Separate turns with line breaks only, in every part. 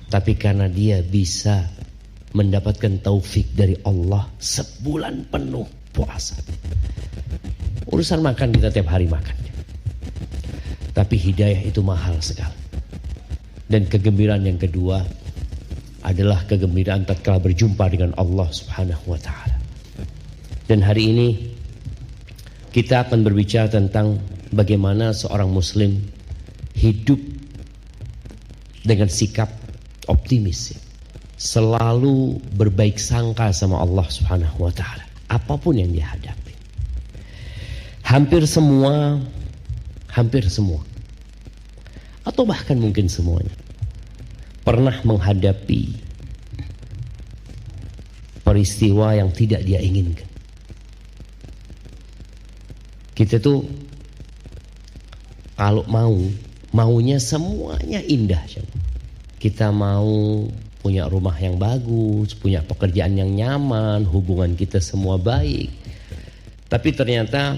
Tapi karena dia bisa mendapatkan taufik dari Allah, sebulan penuh puasa. Urusan makan kita tiap hari makan. Tapi hidayah itu mahal sekali. Dan kegembiraan yang kedua adalah kegembiraan tatkala berjumpa dengan Allah Subhanahu wa taala. Dan hari ini kita akan berbicara tentang bagaimana seorang muslim hidup dengan sikap optimis, selalu berbaik sangka sama Allah Subhanahu wa taala apapun yang dia hadapi. Hampir semua atau bahkan mungkin semuanya pernah menghadapi peristiwa yang tidak dia inginkan. Kita tuh kalau maunya semuanya indah. Kita mau punya rumah yang bagus, punya pekerjaan yang nyaman, hubungan kita semua baik. Tapi ternyata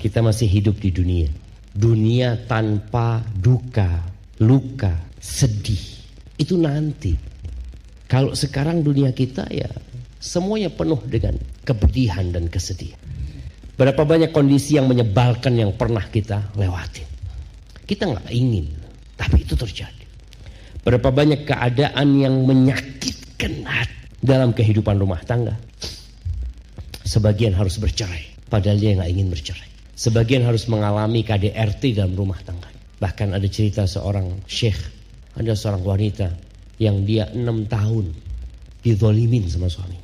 kita masih hidup di dunia. Dunia tanpa duka, luka, sedih. Itu nanti. Kalau sekarang dunia kita ya semuanya penuh dengan kepedihan dan kesedihan. Berapa banyak kondisi yang menyebalkan yang pernah kita lewatin. Kita gak ingin, tapi itu terjadi. Berapa banyak keadaan yang menyakitkan hati dalam kehidupan rumah tangga. Sebagian harus bercerai, padahal dia gak ingin bercerai. Sebagian harus mengalami KDRT dalam rumah tangga. Bahkan ada cerita seorang syekh, ada seorang wanita yang dia 6 tahun dizolimin sama suami.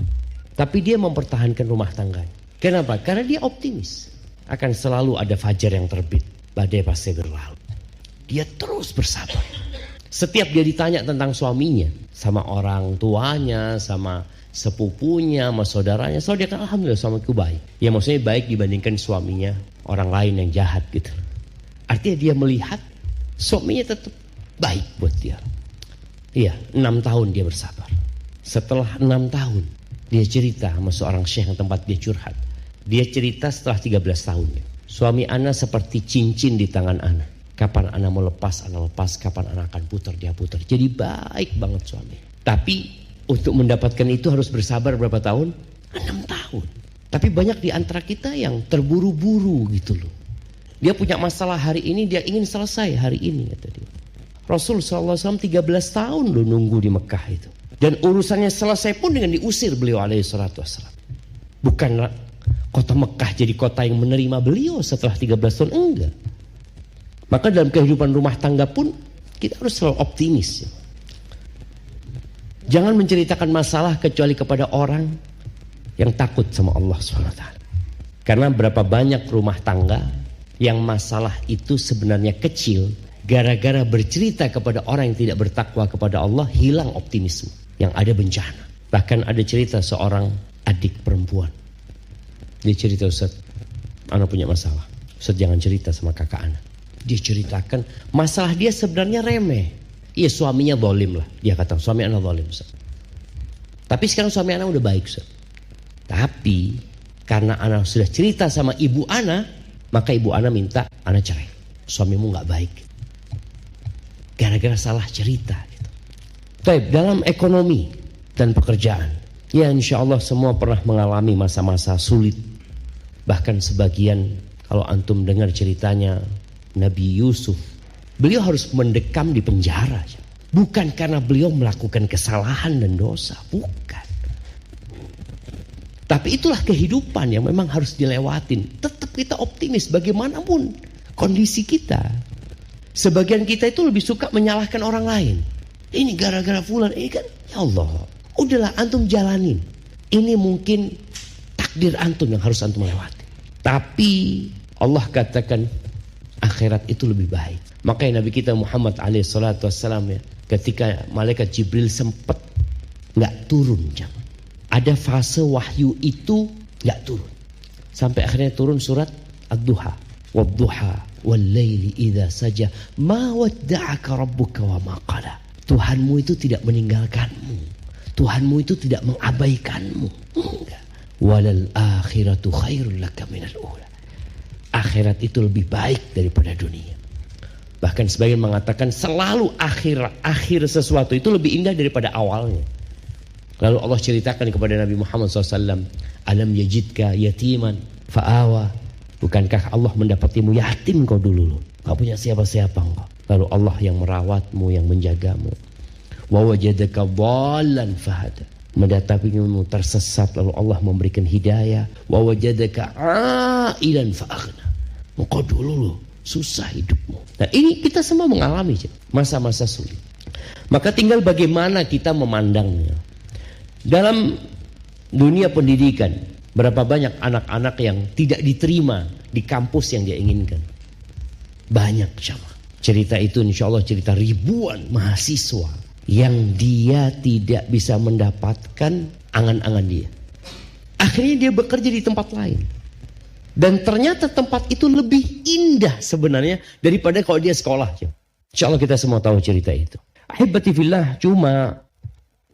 Tapi dia mempertahankan rumah tangganya. Kenapa? Karena dia optimis. Akan selalu ada fajar yang terbit. Badai pasti berlalu. Dia terus bersabar. Setiap dia ditanya tentang suaminya, sama orang tuanya, sama sepupunya, sama saudaranya, selalu dia kata, alhamdulillah suamiku baik. Ya maksudnya baik dibandingkan suaminya orang lain yang jahat gitu. Artinya dia melihat suaminya tetap baik buat dia. Iya, 6 tahun dia bersabar. Setelah 6 tahun, dia cerita sama seorang syekh yang tempat dia curhat. Dia cerita setelah 13 tahun. Suami ana seperti cincin di tangan ana. Kapan ana mau lepas, ana lepas. Kapan ana akan putar, dia putar. Jadi baik banget suami. Tapi untuk mendapatkan itu harus bersabar berapa tahun? 6 tahun. Tapi banyak di antara kita yang terburu-buru gitu loh. Dia punya masalah hari ini, dia ingin selesai hari ini kata dia. Rasul SAW 13 tahun loh nunggu di Mekah itu. Dan urusannya selesai pun dengan diusir beliau alaihi salatu wassalam. Bukan kota Mekah jadi kota yang menerima beliau setelah 13 tahun, enggak. Maka dalam kehidupan rumah tangga pun kita harus selalu optimis. Jangan menceritakan masalah kecuali kepada orang yang takut sama Allah SWT. Karena berapa banyak rumah tangga yang masalah itu sebenarnya kecil, gara-gara bercerita kepada orang yang tidak bertakwa kepada Allah, hilang optimisme. Yang ada bencana. Bahkan ada cerita seorang adik perempuan. Dia cerita, Ustaz, anak punya masalah. Ustaz jangan cerita sama kakak anak. Dia ceritakan masalah dia sebenarnya remeh. Iya suaminya zalim lah. Dia kata suami anak zalim, Ustaz. Tapi sekarang suami anak udah baik, Ustaz. Tapi karena anak sudah cerita sama ibu anak, maka ibu anak minta anak cerai. Suamimu gak baik. Gara-gara salah cerita. Baik, dalam ekonomi dan pekerjaan, ya insya Allah semua pernah mengalami masa-masa sulit. Bahkan sebagian, kalau antum dengar ceritanya Nabi Yusuf, beliau harus mendekam di penjara. Bukan karena beliau melakukan kesalahan dan dosa, bukan. Tapi itulah kehidupan yang memang harus dilewatin. Tetap kita optimis bagaimanapun kondisi kita. Sebagian kita itu lebih suka menyalahkan orang lain. Ini gara-gara fulan, ini kan ya Allah. Udahlah antum jalanin. Ini mungkin takdir antum yang harus antum lewati. Tapi Allah katakan akhirat itu lebih baik. Makanya Nabi kita Muhammad SAW ya, ketika malaikat Jibril sempat gak turun, ada fase wahyu itu gak turun. Sampai akhirnya turun surat Ad-Duha. Wad-duha wal-laili idza saja ma wadda'aka rabbuka wa ma qala. Tuhanmu itu tidak meninggalkanmu. Tuhanmu itu tidak mengabaikanmu. Enggak. Walal akhiratu khairul laka minal ula. Akhirat itu lebih baik daripada dunia. Bahkan sebagian mengatakan selalu akhir sesuatu itu lebih indah daripada awalnya. Lalu Allah ceritakan kepada Nabi Muhammad SAW, alam yajidka yatiman fa'awa. Bukankah Allah mendapatimu yatim kau dulu? Gak punya siapa-siapa engkau. Lalu Allah yang merawatmu, yang menjagamu. Wa wajadaka dhallan fahada. Mendapatimu tersesat, lalu Allah memberikan hidayah. Wa wajadaka ailan fa'aghna. Engkau dulu susah hidupmu. Nah ini kita semua mengalami masa-masa sulit. Maka tinggal bagaimana kita memandangnya. Dalam dunia pendidikan, berapa banyak anak-anak yang tidak diterima di kampus yang dia inginkan. Banyak jamaah. Cerita itu insya Allah cerita ribuan mahasiswa yang dia tidak bisa mendapatkan angan-angan dia. Akhirnya dia bekerja di tempat lain. Dan ternyata tempat itu lebih indah sebenarnya daripada kalau dia sekolah. Insya Allah kita semua tahu cerita itu. Ahibati fillah, cuma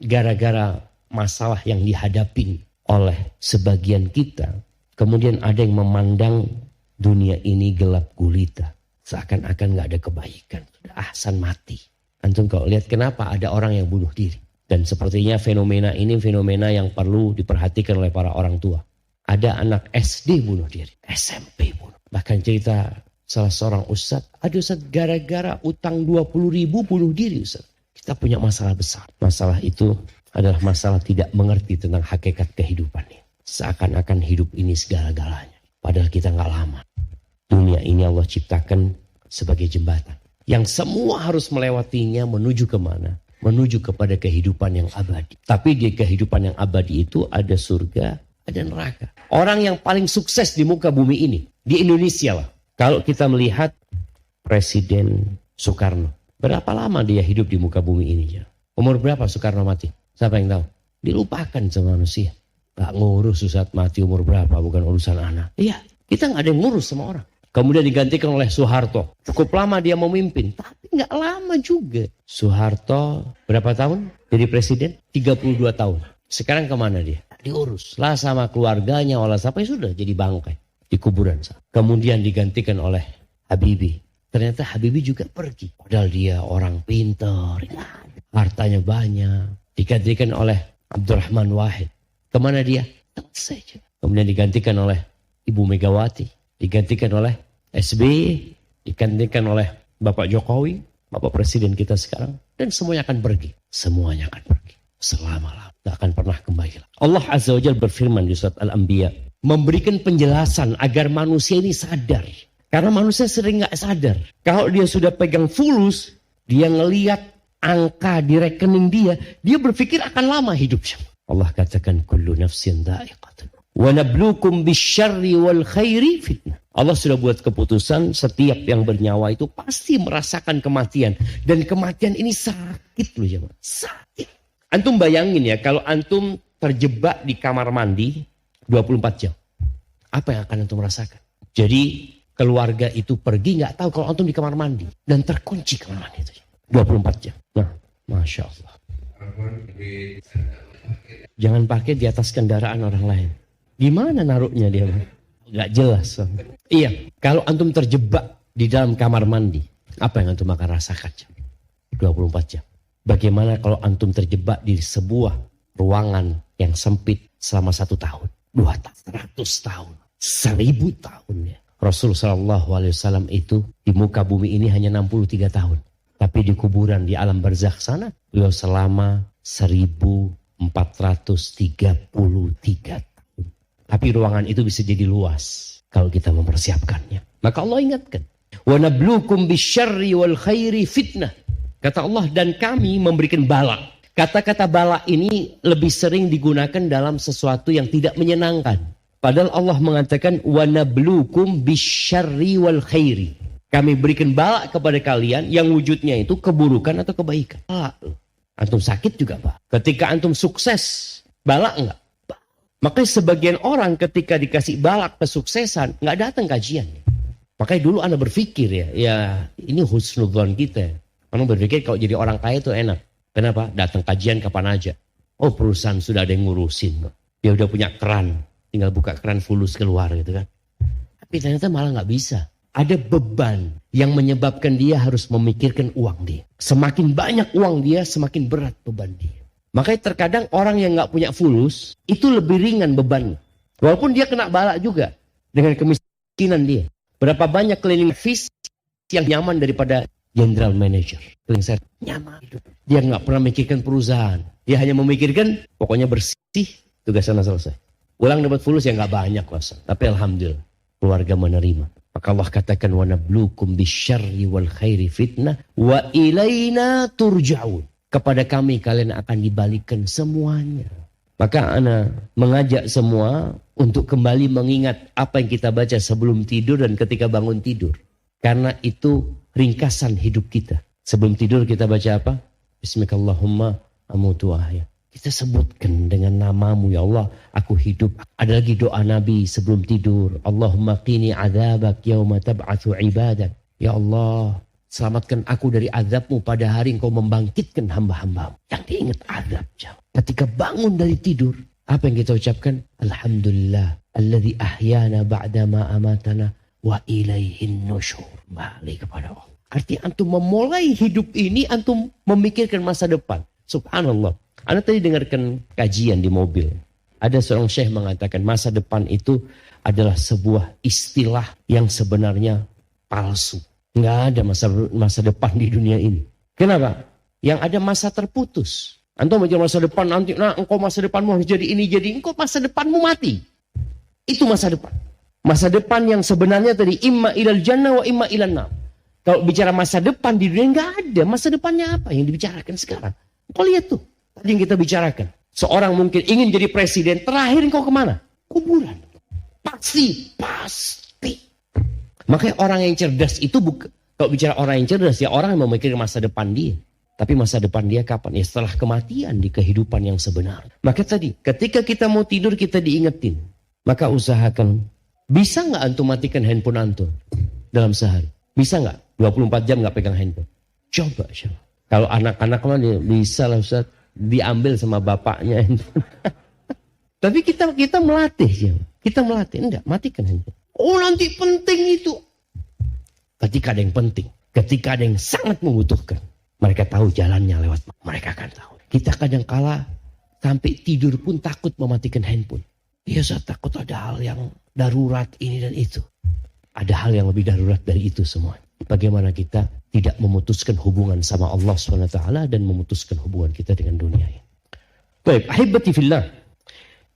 gara-gara masalah yang dihadapin oleh sebagian kita, kemudian ada yang memandang dunia ini gelap gulita. Seakan-akan gak ada kebaikan. Sudah ahsan mati. Antum kalau lihat kenapa ada orang yang bunuh diri. Dan sepertinya fenomena ini fenomena yang perlu diperhatikan oleh para orang tua. Ada anak SD bunuh diri, SMP bunuh. Bahkan cerita salah seorang ustadz, ada ustadz gara-gara utang 20.000 bunuh diri ustadz. Kita punya masalah besar. Masalah itu adalah masalah tidak mengerti tentang hakikat kehidupan ini. Seakan-akan hidup ini segala-galanya. Padahal kita gak lama. Dunia ini Allah ciptakan sebagai jembatan. Yang semua harus melewatinya menuju kemana? Menuju kepada kehidupan yang abadi. Tapi di kehidupan yang abadi itu ada surga, ada neraka. Orang yang paling sukses di muka bumi ini, di Indonesia lah. Kalau kita melihat Presiden Soekarno, berapa lama dia hidup di muka bumi ini? Ya? Umur berapa Soekarno mati? Siapa yang tahu? Dilupakan sama manusia. Gak ngurus Ustaz mati umur berapa, bukan urusan anak. Iya, kita gak ada yang ngurus sama orang. Kemudian digantikan oleh Soeharto. Cukup lama dia memimpin, tapi gak lama juga. Soeharto berapa tahun jadi presiden? 32 tahun. Sekarang kemana dia? Diurus lah sama keluarganya, oleh sampai sudah jadi bangkai di kuburan. Kemudian digantikan oleh Habibie. Ternyata Habibie juga pergi. Padahal dia orang pintar, hartanya banyak. Digantikan oleh Abdurrahman Wahid. Kemana dia? Selesai. Kemudian digantikan oleh Ibu Megawati. Digantikan oleh SBY. Digantikan oleh Bapak Jokowi. Bapak Presiden kita sekarang. Dan semuanya akan pergi. Semuanya akan pergi. Selama-lama. Tidak akan pernah kembali. Allah Azza wa Jalla berfirman di surat Al-Anbiya. Memberikan penjelasan agar manusia ini sadar. Karena manusia sering gak sadar. Kalau dia sudah pegang fulus. Dia ngelihat angka di rekening dia berpikir akan lama hidupnya. Allah katakan kullu nafsin dha'iqatun wa nabluukum bisyarri wal khairi fitnah. Allah sudah buat keputusan setiap yang bernyawa itu pasti merasakan kematian. Dan kematian ini sakit loh jemaah. Sakit. Antum bayangin ya kalau antum terjebak di kamar mandi 24 jam. Apa yang akan antum rasakan? Jadi keluarga itu pergi gak tahu kalau antum di kamar mandi. Dan terkunci kamar mandi itu. 24 jam. Nah, Masya Allah. Jangan pakai di atas kendaraan orang lain. Gimana naruhnya dia? Gak jelas. Iya, kalau antum terjebak di dalam kamar mandi, apa yang antum akan rasakan? 24 jam. Bagaimana kalau antum terjebak di sebuah ruangan yang sempit selama 1 tahun, 2 tahun, 100 tahun, 1000 tahun ya. Rasulullah SAW itu di muka bumi ini hanya 63 tahun. Tapi di kuburan di alam barzakh sana, beliau selama 1433 tahun. Tapi ruangan itu bisa jadi luas kalau kita mempersiapkannya. Maka Allah ingatkan, wa nabluukum bisyarri wal khairi fitnah. Kata Allah, dan kami memberikan bala. Kata-kata bala ini lebih sering digunakan dalam sesuatu yang tidak menyenangkan. Padahal Allah mengatakan wa nabluukum bisyarri wal khairi. Kami berikan bala kepada kalian yang wujudnya itu keburukan atau kebaikan. Antum sakit juga Pak. Ketika antum sukses, bala enggak? Makanya sebagian orang ketika dikasih bala kesuksesan, enggak datang kajian. Makanya dulu Anda berpikir ya ini husnudzon kita. Anda berpikir kalau jadi orang kaya itu enak. Kenapa? Datang kajian kapan aja. Oh perusahaan sudah ada yang ngurusin. Dia udah punya keran. Tinggal buka keran fulus keluar gitu kan. Tapi ternyata malah nggak bisa. Ada beban yang menyebabkan dia harus memikirkan uang dia. Semakin banyak uang dia, semakin berat beban dia. Makanya terkadang orang yang gak punya fulus, itu lebih ringan bebannya. Walaupun dia kena bala juga dengan kemiskinan dia. Berapa banyak cleaning service yang nyaman daripada general manager. Cleaning service nyaman. Dia gak pernah memikirkan perusahaan. Dia hanya memikirkan pokoknya bersih, tugas sana selesai. Ulang dapat fulus yang gak banyak kuasa. Tapi alhamdulillah, keluarga menerima. Maka Allah katakan wa nabluukum bisyarri wal khairi fitnah wa ilaina turja'un. Kepada kami kalian akan dibalikkan semuanya. Maka ana mengajak semua untuk kembali mengingat apa yang kita baca sebelum tidur dan ketika bangun tidur. Karena itu ringkasan hidup kita. Sebelum tidur kita baca apa? Bismillahirrahmanirrahim amutu ahya. Kita sebutkan dengan namamu ya Allah, aku hidup. Ada lagi doa Nabi sebelum tidur. Allahumma qini adzabak yauma tab'atsu ibadak. Ya Allah, selamatkan aku dari azabmu pada hari engkau membangkitkan hamba-hambamu. Yang diingat azab. Ketika bangun dari tidur, apa yang kita ucapkan? Alhamdulillah, alladzi ahyana ba'dama amatana wa ilaihin nusyur. Balik kepada Allah. Artinya antum memulai hidup ini, antum memikirkan masa depan. Subhanallah. Anda tadi dengarkan kajian di mobil. Ada seorang syekh mengatakan masa depan itu adalah sebuah istilah yang sebenarnya palsu. Nggak ada masa depan di dunia ini. Kenapa? Yang ada masa terputus. Antum mikir masa depan nanti, nah engkau masa depanmu harus jadi ini, jadi engkau masa depanmu mati. Itu masa depan. Masa depan yang sebenarnya tadi imma ilal jannah wa imma ilan nar. Kalau bicara masa depan di dunia nggak ada. Masa depannya apa yang dibicarakan sekarang? Kau lihat tuh. Tadi yang kita bicarakan. Seorang mungkin ingin jadi presiden. Terakhir engkau kemana? Kuburan. Pasti. Makanya orang yang cerdas itu bukan. Kalau bicara orang yang cerdas ya orang yang memikirkan masa depan dia. Tapi masa depan dia kapan? Ya setelah kematian di kehidupan yang sebenar. Maka tadi ketika kita mau tidur kita diingetin. Maka usahakan. Bisa nggak antum matikan handphone antum dalam sehari? Bisa nggak? 24 jam nggak pegang handphone? Coba. Kalau anak-anak mah bisa lah Ustaz. Diambil sama bapaknya. Tapi kita melatih ya. Kita melatih. Enggak, matikan handphone. Oh nanti penting itu. Ketika ada yang penting. Ketika ada yang sangat membutuhkan. Mereka tahu jalannya lewat. Mereka akan tahu. Kita kadang kala sampai tidur pun takut mematikan handphone. Ya saya takut ada hal yang darurat ini dan itu. Ada hal yang lebih darurat dari itu semua. Bagaimana kita tidak memutuskan hubungan sama Allah SWT dan memutuskan hubungan kita dengan dunia ini. Baik, ahibati fillah.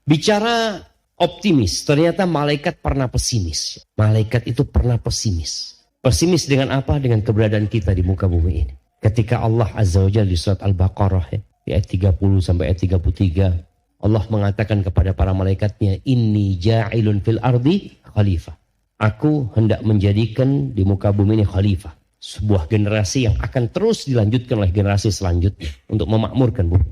Bicara optimis, ternyata malaikat pernah pesimis. Malaikat itu pernah pesimis. Pesimis dengan apa? Dengan keberadaan kita di muka bumi ini. Ketika Allah Azza wa Jalla di surat Al-Baqarah di ayat 30 sampai ayat 33, Allah mengatakan kepada para malaikatnya, Inni ja'ilun fil ardi khalifah. Aku hendak menjadikan di muka bumi ini khalifah. Sebuah generasi yang akan terus dilanjutkan oleh generasi selanjutnya. Untuk memakmurkan bumi.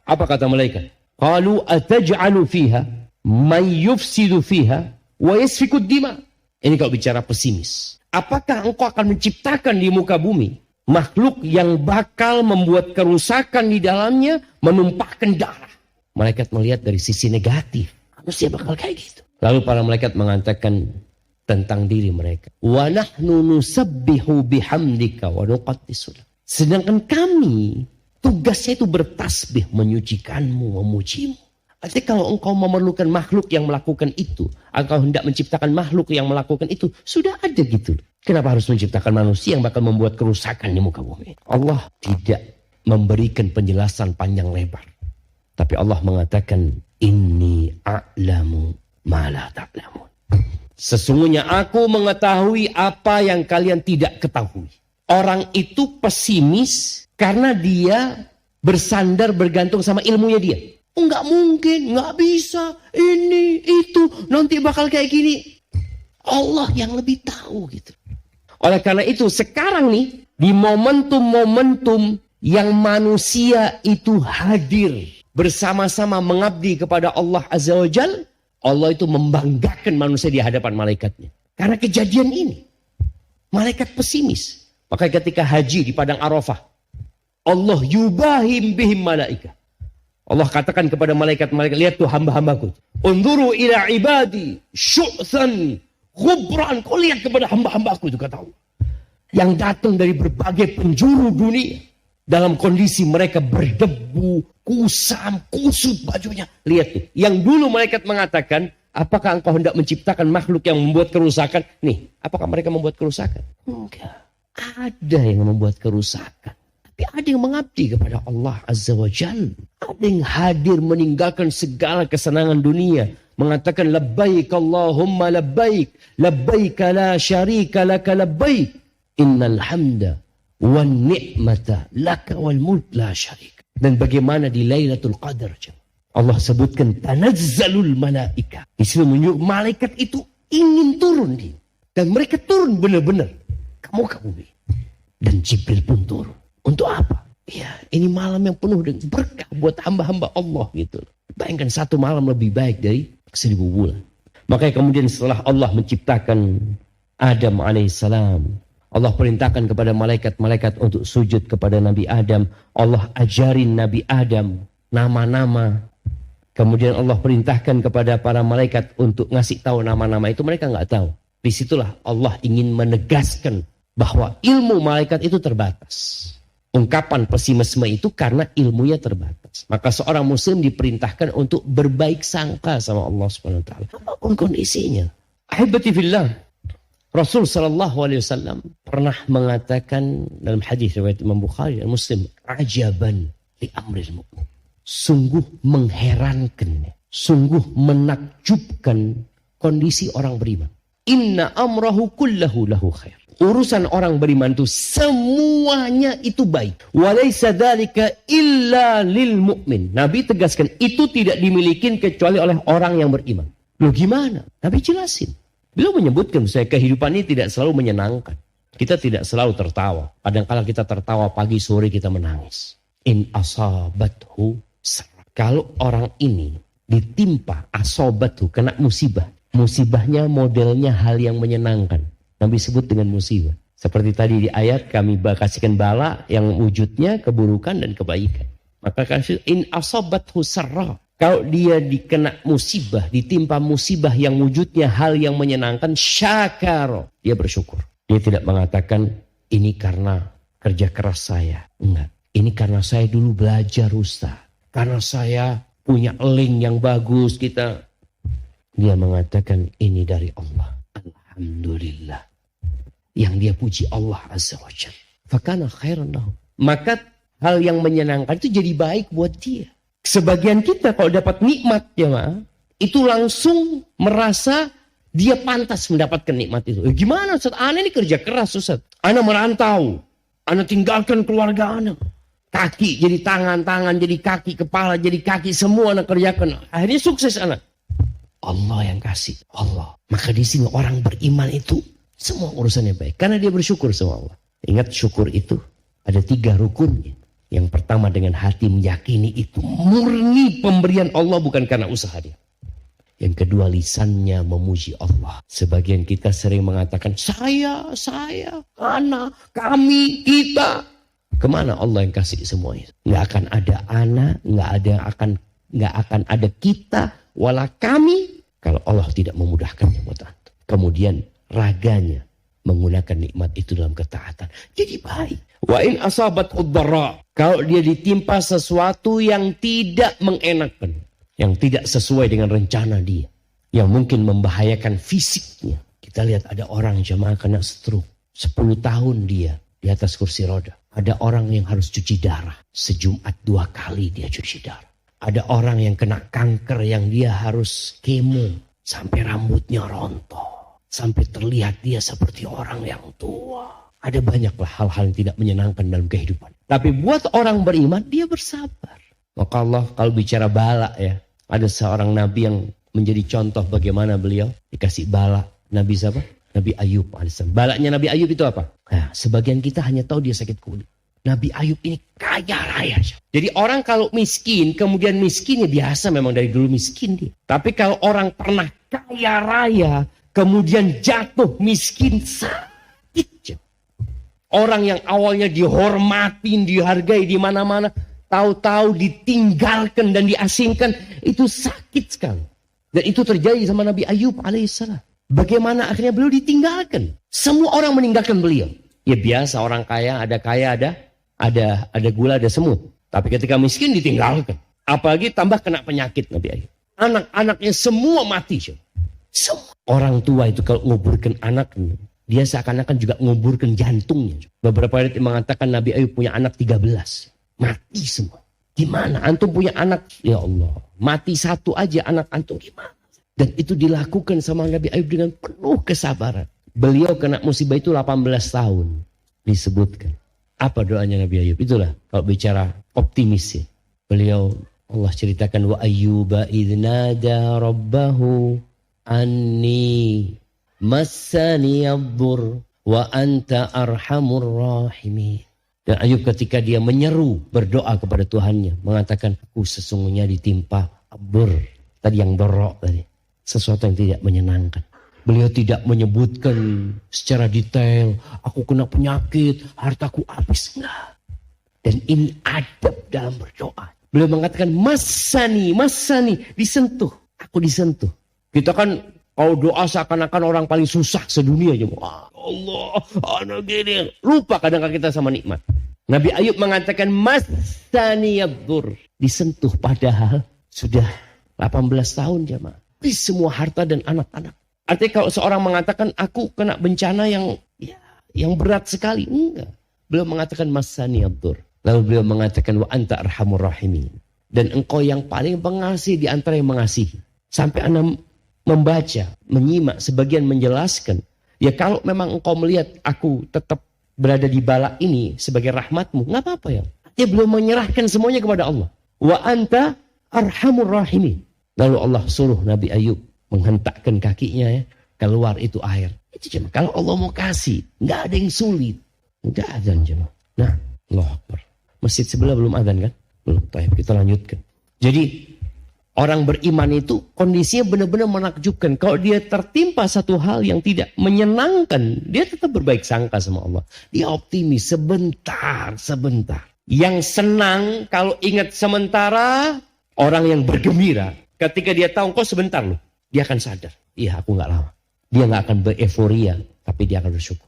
Apa kata malaikat? Qalu ataj'alu fiha man yufsidu fiha wa yasfikud dima. Ini kalau bicara pesimis. Apakah engkau akan menciptakan di muka bumi makhluk yang bakal membuat kerusakan di dalamnya, menumpahkan darah? Malaikat melihat dari sisi negatif. Manusia bakal kayak gitu. Lalu para malaikat mengatakan tentang diri mereka. Wa nahnu nusabbihu bihamdika wa nuqaddisu lak. Sedangkan kami tugasnya itu bertasbih, menyucikanmu, memujimu. Artinya kalau engkau memerlukan makhluk yang melakukan itu, engkau hendak menciptakan makhluk yang melakukan itu, sudah ada gitu. Kenapa harus menciptakan manusia yang bakal membuat kerusakan di muka bumi? Allah tidak memberikan penjelasan panjang lebar. Tapi Allah mengatakan, Inni a'lamu ma la ta'lamun. Sesungguhnya aku mengetahui apa yang kalian tidak ketahui. Orang itu pesimis karena dia bersandar bergantung sama ilmunya dia. Enggak mungkin, enggak bisa, ini, itu, nanti bakal kayak gini. Allah yang lebih tahu gitu. Oleh karena itu sekarang nih, di momentum-momentum yang manusia itu hadir bersama-sama mengabdi kepada Allah Azza wa Jalla, Allah itu membanggakan manusia di hadapan malaikatnya. Karena kejadian ini. Malaikat pesimis. Maka ketika haji di Padang Arafah. Allah yubahim bihim malaika. Allah katakan kepada malaikat-malaikat, lihat tuh hamba-hambaku. Unduru ila ibadi syu'than Ghubran, kau lihat kepada hamba-hambaku itu, kata Allah. Yang datang dari berbagai penjuru dunia. Dalam kondisi mereka berdebu, kusam, kusut bajunya. Lihat tuh, yang dulu malaikat mengatakan, apakah engkau hendak menciptakan makhluk yang membuat kerusakan? Nih, apakah mereka membuat kerusakan? Enggak. Ada yang membuat kerusakan. Tapi ada yang mengabdi kepada Allah Azza wa Jalla. Ada yang hadir meninggalkan segala kesenangan dunia. Mengatakan labbaik Allahumma labbaik. Labbaik la syarika laka labbaik. Innal hamda wan ni'mata laka wal mulk la syarika. Dan bagaimana di Lailatul Qadar. Allah sebutkan tanazzalul malaika. Di sini menunjuk malaikat itu ingin turun. Dan mereka turun benar-benar. Kamu. Dan Jibril pun turun. Untuk apa? Ya, ini malam yang penuh dengan berkah buat hamba-hamba Allah gitu. Bayangkan satu malam lebih baik dari 1000 bulan. Makanya kemudian setelah Allah menciptakan Adam alaihissalam, Allah perintahkan kepada malaikat-malaikat untuk sujud kepada Nabi Adam. Allah ajarin Nabi Adam nama-nama. Kemudian Allah perintahkan kepada para malaikat untuk ngasih tahu nama-nama itu, mereka nggak tahu. Disitulah Allah ingin menegaskan bahwa ilmu malaikat itu terbatas. Ungkapan pesimisme itu karena ilmunya terbatas. Maka seorang muslim diperintahkan untuk berbaik sangka sama Allah Subhanahu wa taala. Apapun kondisinya. Ahibati fillah. Rasul sallallahu alaihi wasallam pernah mengatakan dalam hadis riwayat Imam Bukhari dan Muslim, ajaban li amril mu'min. Sungguh mengherankan, sungguh menakjubkan kondisi orang beriman. Inna amrahu kullahu lahu khair. Urusan orang beriman itu semuanya itu baik. Walaysa dzalika illa lil mu'min. Nabi tegaskan itu tidak dimiliki kecuali oleh orang yang beriman. Loh gimana? Nabi jelasin. Beliau menyebutkan saya kehidupan ini tidak selalu menyenangkan. Kita tidak selalu tertawa. Kadang-kala kita tertawa pagi sore kita menangis. In asabathu sarra. Kalau orang ini ditimpa asabathu kena musibah. Musibahnya modelnya hal yang menyenangkan. Nabi sebut dengan musibah. Seperti tadi di ayat kami kasihkan bala yang wujudnya keburukan dan kebaikan. Maka kasih in asabathu sarra. Kalau dia dikena musibah, ditimpa musibah yang wujudnya hal yang menyenangkan, syakar. Dia bersyukur. Dia tidak mengatakan ini karena kerja keras saya. Enggak. Ini karena saya dulu belajar Ustaz. Karena saya punya link yang bagus kita. Dia mengatakan ini dari Allah. Alhamdulillah. Yang dia puji Allah Azza wa Jalla. Fakana khairan lahu. Maka hal yang menyenangkan itu jadi baik buat dia. Sebagian kita kalau dapat nikmat ya itu langsung merasa dia pantas mendapatkan nikmat itu. Gimana Ustaz? Ana ini kerja keras Ustaz. Ana merantau. Ana tinggalkan keluarga ana. Kaki jadi tangan, tangan jadi kaki, kepala jadi kaki, semua ana kerjakan. Akhirnya sukses ana. Allah yang kasih. Allah. Maka di sini orang beriman itu semua urusannya baik. Karena dia bersyukur sama Allah. Ingat syukur itu ada 3 rukunnya. Yang pertama dengan hati meyakini itu murni pemberian Allah bukan karena usaha dia. Yang kedua lisannya memuji Allah. Sebagian kita sering mengatakan saya, anak, kami, kita. Kemana Allah yang kasih semua itu? Nggak akan ada anak, nggak akan ada kita, wala kami kalau Allah tidak memudahkannya buat antum. Kemudian raganya menggunakan nikmat itu dalam ketaatan. Jadi baik. Wa in asabat udhara. Kalau dia ditimpa sesuatu yang tidak mengenakan. Yang tidak sesuai dengan rencana dia. Yang mungkin membahayakan fisiknya. Kita lihat ada orang jamaah kena stroke. 10 tahun dia di atas kursi roda. Ada orang yang harus cuci darah. Sejumat 2 kali dia cuci darah. Ada orang yang kena kanker yang dia harus kemo. Sampai rambutnya rontok. Sampai terlihat dia seperti orang yang tua. Ada banyaklah hal-hal yang tidak menyenangkan dalam kehidupan. Tapi buat orang beriman, dia bersabar. Maka Allah kalau bicara bala ya. Ada seorang nabi yang menjadi contoh bagaimana beliau dikasih bala. Nabi siapa? Nabi Ayub alaihissalam. Balanya Nabi Ayub itu apa? Nah, sebagian kita hanya tahu dia sakit kulit. Nabi Ayub ini kaya raya. Jadi orang kalau miskin, kemudian miskinnya biasa memang dari dulu miskin dia. Tapi kalau orang pernah kaya raya, kemudian jatuh miskin sakit. Orang yang awalnya dihormatin, dihargai di mana-mana, tahu-tahu ditinggalkan dan diasingkan, itu sakit sekali. Dan itu terjadi sama Nabi Ayub alaihissalam. Bagaimana akhirnya beliau ditinggalkan. Semua orang meninggalkan beliau. Ya biasa orang kaya, ada gula, ada semut. Tapi ketika miskin ditinggalkan. Apalagi tambah kena penyakit Nabi Ayub. Anak-anaknya semua mati. Semua. Orang tua itu kalau nguburkan anaknya, dia seakan-akan juga nguburkan jantungnya. Beberapa ayat mengatakan Nabi Ayub punya anak 13. Mati semua. Gimana? Antum punya anak, ya Allah. Mati satu aja anak antum gimana? Dan itu dilakukan sama Nabi Ayub dengan penuh kesabaran. Beliau kena musibah itu 18 tahun. Disebutkan. Apa doanya Nabi Ayub? Itulah kalau bicara optimis ya. Beliau, Allah ceritakan, wa ayyuba idnada rabbahu anni massani yadhur wa anta arhamur rahimin. Dan Ayub ketika dia menyeru berdoa kepada Tuhannya, mengatakan, aku sesungguhnya ditimpa abur. Tadi yang dorok tadi. Sesuatu yang tidak menyenangkan. Beliau tidak menyebutkan secara detail, aku kena penyakit, hartaku habis. Enggak. Dan ini adab dalam berdoa. Beliau mengatakan, masani, disentuh. Aku disentuh. Kita kan kalau doa seakan-akan orang paling susah sedunia. Allah, anak gini. Lupa kadang-kadang kita sama nikmat. Nabi Ayub mengatakan, masani yadhur. Disentuh padahal sudah 18 tahun jemaah. Di semua harta dan anak-anak. Artinya kalau seorang mengatakan, aku kena bencana yang berat sekali. Enggak. Beliau mengatakan, masani yadhur. Lalu beliau mengatakan, wa anta arhamur rahimin. Dan engkau yang paling pengasih di antara yang mengasihi. Sampai anak membaca, menyimak, sebagian menjelaskan. Ya kalau memang engkau melihat aku tetap berada di bala ini sebagai rahmatmu, nggak apa-apa ya. Dia belum menyerahkan semuanya kepada Allah. Wa anta arhamur rahimin. Lalu Allah suruh Nabi Ayub menghentakkan kakinya ya, keluar itu air. Itu cuma kalau Allah mau kasih, nggak ada yang sulit. Nggak ada jemaah. Nah, Allahu Akbar. Masjid sebelah belum adzan kan? Belum. Baik, kita lanjutkan. Jadi orang beriman itu kondisinya benar-benar menakjubkan. Kalau dia tertimpa satu hal yang tidak menyenangkan, dia tetap berbaik sangka sama Allah. Dia optimis sebentar. Yang senang kalau ingat sementara, orang yang bergembira ketika dia tahu kok sebentar loh, dia akan sadar. Iya, aku nggak lama. Dia nggak akan bereforia, tapi dia akan bersyukur.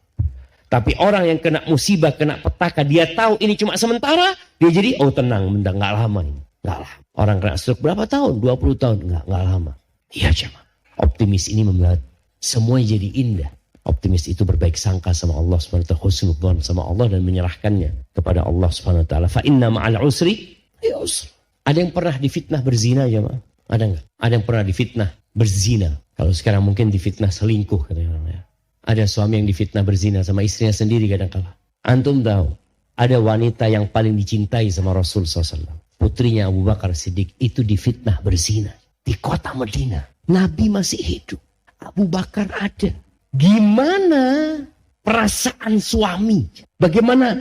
Tapi orang yang kena musibah, kena petaka, dia tahu ini cuma sementara, dia jadi, oh tenang, nggak lama ini. Nggak lama. Orang kena stroke berapa tahun? 20 tahun. Nggak lama. Iya jemaah. Optimis ini membuat semuanya jadi indah. Optimis itu berbaik sangka sama Allah SWT. Husnudzon sama Allah dan menyerahkannya kepada Allah SWT. Fa inna ma'al usri yusra. Ada yang pernah difitnah berzina jemaah? Ada nggak? Ada yang pernah difitnah berzina? Kalau sekarang mungkin difitnah selingkuh katanya orang ya. Ada suami yang difitnah berzina sama istrinya sendiri kadang-kala. Antum tahu, ada wanita yang paling dicintai sama Rasul SAW. Putrinya Abu Bakar Siddiq itu difitnah berzina. Di kota Madinah. Nabi masih hidup. Abu Bakar ada. Gimana perasaan suami? Bagaimana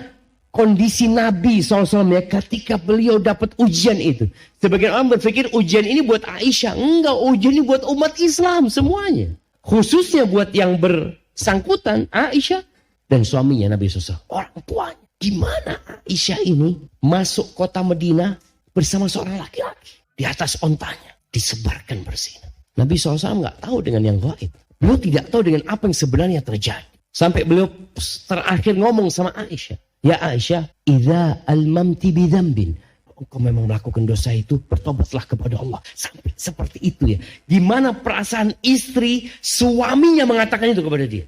kondisi Nabi SAW ya ketika beliau dapat ujian itu? Sebagian orang berpikir ujian ini buat Aisyah. Enggak, ujian ini buat umat Islam semuanya. Khususnya buat yang bersangkutan Aisyah dan suaminya Nabi SAW. Orang tuanya. Gimana Aisyah ini masuk kota Madinah bersama seorang laki-laki. Di atas ontanya disebarkan berzina. Nabi SAW nggak tahu dengan yang gaib. Beliau tidak tahu dengan apa yang sebenarnya terjadi. Sampai beliau terakhir ngomong sama Aisyah. Ya Aisyah, idza almamti bidzambin. Engkau memang melakukan dosa itu, bertobatlah kepada Allah. Sampai seperti itu ya. Gimana perasaan istri, suaminya mengatakan itu kepada dia.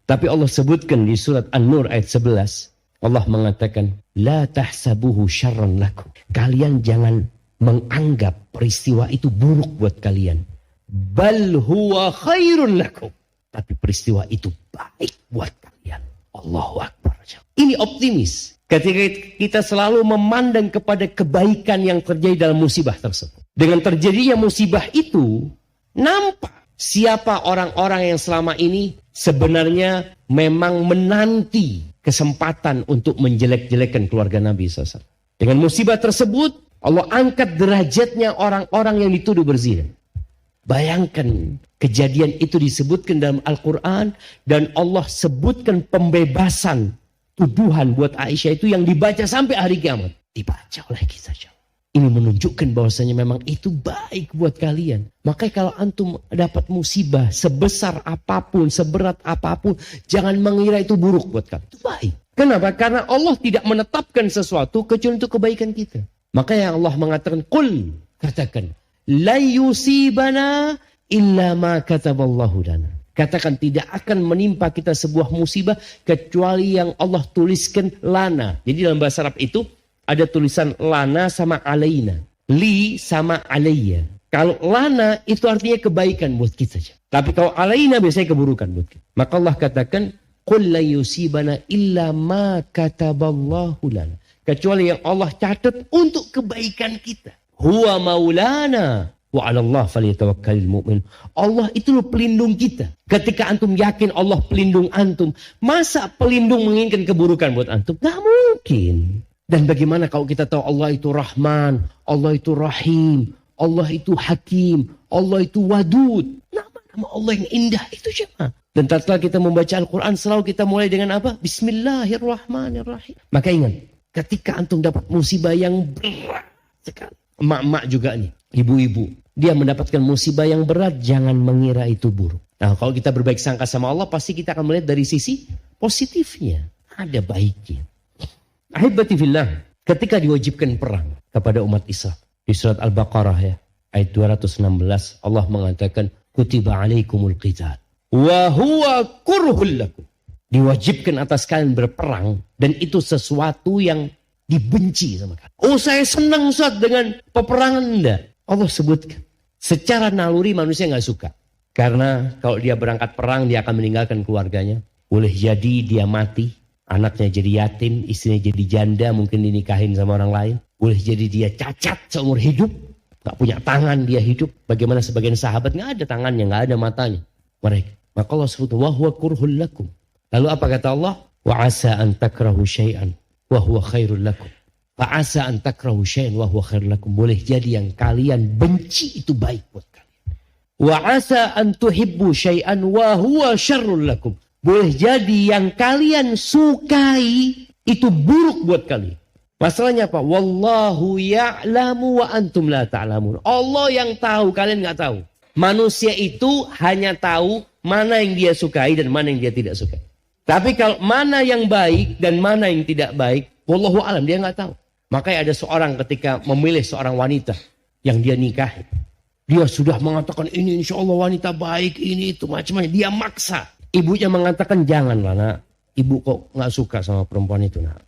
Tapi Allah sebutkan di surat An-Nur ayat 11. Allah mengatakan, la tahsabuhu syarran lakum. Kalian jangan menganggap peristiwa itu buruk buat kalian. Bal huwa khairun lakum. Tapi peristiwa itu baik buat kalian. Allahu Akbar. Ini optimis. Ketika kita selalu memandang kepada kebaikan yang terjadi dalam musibah tersebut. Dengan terjadinya musibah itu, nampak siapa orang-orang yang selama ini sebenarnya memang menanti kesempatan untuk menjelek-jelekan keluarga Nabi SAW. Dengan musibah tersebut, Allah angkat derajatnya orang-orang yang dituduh berzina. Bayangkan kejadian itu disebutkan dalam Al-Quran dan Allah sebutkan pembebasan tuduhan buat Aisyah itu yang dibaca sampai hari kiamat. Dibaca oleh kita. Ini menunjukkan bahwasanya memang itu baik buat kalian. Makanya kalau antum dapat musibah sebesar apapun, seberat apapun, jangan mengira itu buruk buat kalian. Itu baik. Kenapa? Karena Allah tidak menetapkan sesuatu kecuali untuk kebaikan kita. Makanya Allah mengatakan, Qul, katakan, la yusibana illa ma kataballahu lana. Katakan, tidak akan menimpa kita sebuah musibah kecuali yang Allah tuliskan lana. Jadi dalam bahasa Arab itu ada tulisan lana sama alaina. Li sama alayya. Kalau lana itu artinya kebaikan buat kita. Tapi kalau alaina biasanya keburukan buat kita. Maka Allah katakan, Qul la yusibana illa ma kataballahu lana. Kecuali yang Allah catat untuk kebaikan kita. Huwa maulana. Wa 'ala Allah falyatawakkalul mu'min. Allah itu pelindung kita. Ketika antum yakin Allah pelindung antum, masa pelindung menginginkan keburukan buat antum? Gak mungkin. Dan bagaimana kalau kita tahu Allah itu Rahman, Allah itu Rahim, Allah itu Hakim, Allah itu Wadud. Nama-nama Allah yang indah itu siapa? Dan tatkala kita membaca Al-Quran selalu kita mulai dengan apa? Bismillahirrahmanirrahim. Maka ingat, ketika antum dapat musibah yang berat sekali. Emak-emak juga nih, ibu-ibu. Dia mendapatkan musibah yang berat, jangan mengira itu buruk. Nah kalau kita berbaik sangka sama Allah, pasti kita akan melihat dari sisi positifnya. Ada baiknya. Ahibati fillah, ketika diwajibkan perang kepada umat Islam di surat Al-Baqarah ya, ayat 216 Allah mengatakan kutiba alaikumul qital wa huwa kurhul lakum. Diwajibkan atas kalian berperang dan itu sesuatu yang dibenci sama kalian. Oh saya senang Ustaz dengan peperangan. Enggak. Allah sebutkan secara naluri manusia nggak suka. Karena kalau dia berangkat perang dia akan meninggalkan keluarganya. Boleh jadi dia mati. Anaknya jadi yatim, istrinya jadi janda, mungkin dinikahin sama orang lain. Boleh jadi dia cacat seumur hidup. Gak punya tangan dia hidup. Bagaimana sebagian sahabat gak ada tangannya, gak ada matanya. Mereka. Maka Allah sebut, wa huwa kurhul lakum. Lalu apa kata Allah? Wa asa an takrahu syai'an wa huwa khairul lakum. Wa asa an takrahu syai'an wa huwa khairul lakum. Boleh jadi yang kalian benci itu baik buat kalian. Wa asa an tuhibbu syai'an wa huwa syarrul lakum. Boleh jadi yang kalian sukai itu buruk buat kalian. Masalahnya apa? Wallahu ya'lamu wa antum la ta'lamun. Allah yang tahu, kalian nggak tahu. Manusia itu hanya tahu mana yang dia sukai dan mana yang dia tidak sukai. Tapi kalau mana yang baik dan mana yang tidak baik, wallahu a'lam, dia nggak tahu. Makanya ada seorang ketika memilih seorang wanita yang dia nikahi. Dia sudah mengatakan ini insya Allah wanita baik, ini itu macam-macam. Dia maksa. Ibunya mengatakan janganlah nak, ibu kok nggak suka sama perempuan itu nak.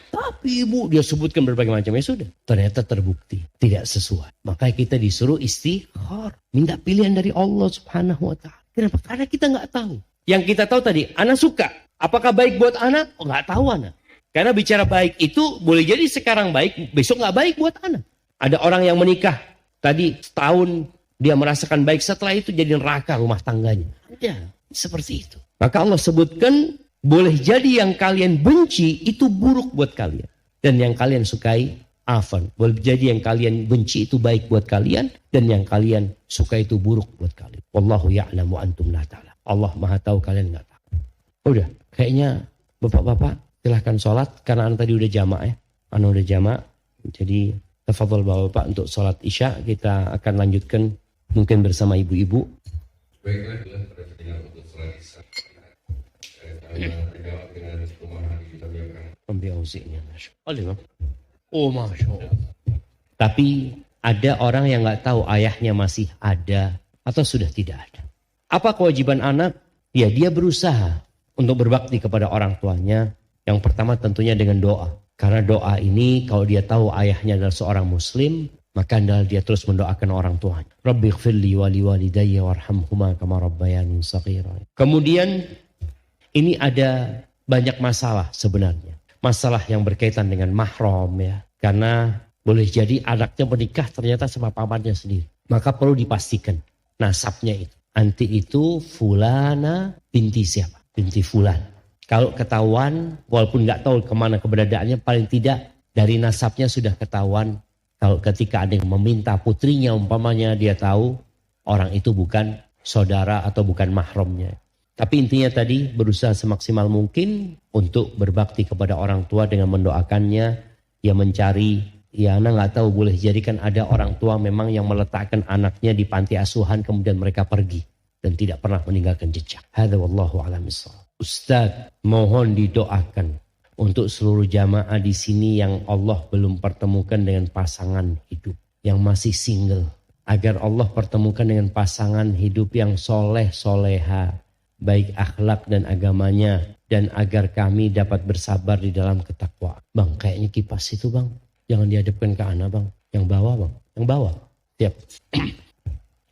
Tapi ibu dia sebutkan berbagai macam, ya sudah. Ternyata terbukti tidak sesuai. Makanya kita disuruh istighfar, minta pilihan dari Allah Subhanahu Wa Taala. Kenapa? Karena kita nggak tahu. Yang kita tahu tadi, anak suka. Apakah baik buat anak? Oh, nggak tahu anak. Karena bicara baik itu boleh jadi sekarang baik, besok nggak baik buat anak. Ada orang yang menikah tadi setahun dia merasakan baik, setelah itu jadi neraka rumah tangganya. Ada. Seperti itu. Maka Allah sebutkan boleh jadi yang kalian benci itu buruk buat kalian. Dan yang kalian sukai afan. Boleh jadi yang kalian benci itu baik buat kalian. Dan yang kalian suka itu buruk buat kalian. Wallahu ya'lamu antum la ta'lam. Allah maha tahu kalian gak tahu. Udah. Kayaknya bapak-bapak silahkan sholat. Karena anak tadi udah jamak ya. Anak udah jamak. Jadi tafadhol bapak-bapak untuk sholat isya. Kita akan lanjutkan mungkin bersama ibu-ibu.
Baiklah, pada pendengar untuk sholat isya. Saya dengan pemahaman kita yang
ambil ausiknya. Oh Masya Allah. Tapi ada orang yang nggak tahu ayahnya masih ada atau sudah tidak ada. Apa kewajiban anak? Ya dia berusaha untuk berbakti kepada orang tuanya. Yang pertama tentunya dengan doa. Karena doa ini kalau dia tahu ayahnya adalah seorang muslim, maka adalah dia terus mendoakan orang tuanya. Rabbighfirli wa liwalidayya warhamhuma kama rabbayani shaghira. Kemudian ini ada banyak masalah sebenarnya. Masalah yang berkaitan dengan mahram ya. Karena boleh jadi anaknya menikah ternyata sama pamannya sendiri. Maka perlu dipastikan nasabnya itu. Anti itu fulana binti siapa? Binti fulan. Kalau ketahuan, walaupun nggak tahu kemana keberadaannya, paling tidak dari nasabnya sudah ketahuan. Kalau ketika ada yang meminta putrinya, umpamanya dia tahu orang itu bukan saudara atau bukan mahramnya. Tapi intinya tadi berusaha semaksimal mungkin untuk berbakti kepada orang tua dengan mendoakannya, ya mencari Ya, anak nggak tahu, boleh jadi kan ada orang tua memang yang meletakkan anaknya di panti asuhan kemudian mereka pergi dan tidak pernah meninggalkan jejak. Hadza wallahu a'lam bishawab. Ustaz, mohon didoakan untuk seluruh jamaah di sini yang Allah belum pertemukan dengan pasangan hidup, yang masih single, agar Allah pertemukan dengan pasangan hidup yang soleh soleha, baik akhlak dan agamanya, dan agar kami dapat bersabar di dalam ketakwaan. Bang, kayaknya kipas itu bang, jangan dihadapkan ke anak bang, yang bawah bang, yang bawah. Siap.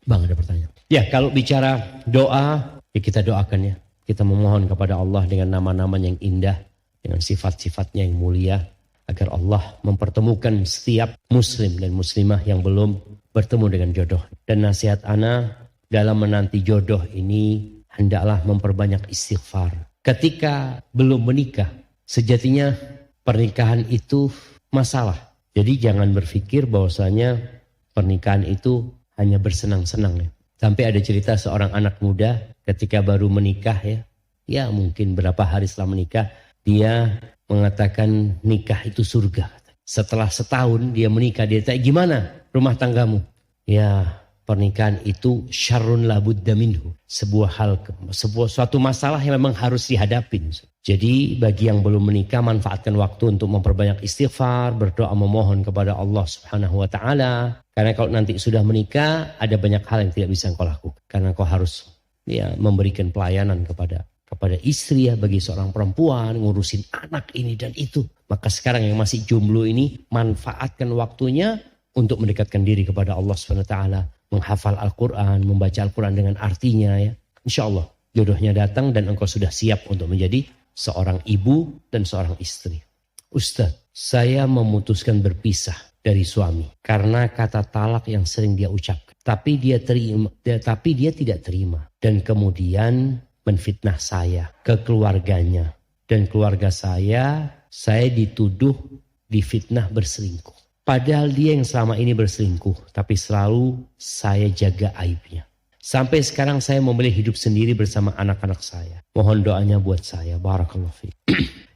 Bang, ada pertanyaan. Ya, kalau bicara doa, ya kita doakan ya. Kita memohon kepada Allah dengan nama-nama yang indah, dengan sifat-sifatnya yang mulia, agar Allah mempertemukan setiap muslim dan muslimah yang belum bertemu dengan jodoh. Dan nasihat ana dalam menanti jodoh ini, hendaklah memperbanyak istighfar. Ketika belum menikah, sejatinya pernikahan itu masalah. Jadi jangan berpikir bahwasanya pernikahan itu hanya bersenang-senang ya. Sampai ada cerita seorang anak muda ketika baru menikah ya mungkin berapa hari setelah menikah, dia mengatakan nikah itu surga. Setelah setahun dia menikah, dia tanya, gimana rumah tanggamu? Ya, pernikahan itu syarrun la budda minhu. Suatu masalah yang memang harus dihadapin. Jadi bagi yang belum menikah, manfaatkan waktu untuk memperbanyak istighfar, berdoa memohon kepada Allah Subhanahu wa taala. Karena kalau nanti sudah menikah, ada banyak hal yang tidak bisa engkau lakukan. Karena engkau harus memberikan pelayanan kepada istri ya, bagi seorang perempuan, ngurusin anak ini dan itu. Maka sekarang yang masih jomblo ini, manfaatkan waktunya untuk mendekatkan diri kepada Allah Subhanahu wa taala, menghafal Al-Quran, membaca Al-Quran dengan artinya ya. Insya Allah jodohnya datang dan engkau sudah siap untuk menjadi seorang ibu dan seorang istri. Ustaz, saya memutuskan berpisah dari suami karena kata talak yang sering dia ucapkan. Tapi dia tidak terima dan kemudian menfitnah saya ke keluarganya, dan keluarga saya dituduh difitnah berselingkuh. Padahal dia yang selama ini berselingkuh, tapi selalu saya jaga aibnya. Sampai sekarang saya memilih hidup sendiri bersama anak-anak saya. Mohon doanya buat saya. Barakallahu fiik.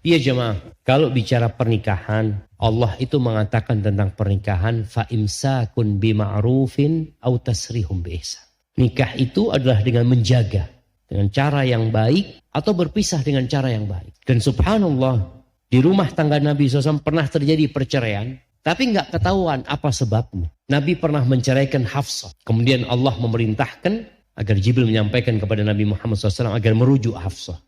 Iya jemaah, kalau bicara pernikahan, Allah itu mengatakan tentang pernikahan, fa imsakun bima'rufin aw tasrihum biihsan. Nikah itu adalah dengan menjaga, dengan cara yang baik atau berpisah dengan cara yang baik. Dan subhanallah, di rumah tangga Nabi SAW pernah terjadi perceraian, tapi nggak ketahuan apa sebabnya. Nabi pernah menceraikan Hafsah. Kemudian Allah memerintahkan agar Jibril menyampaikan kepada Nabi Muhammad SAW agar merujuk Hafsah.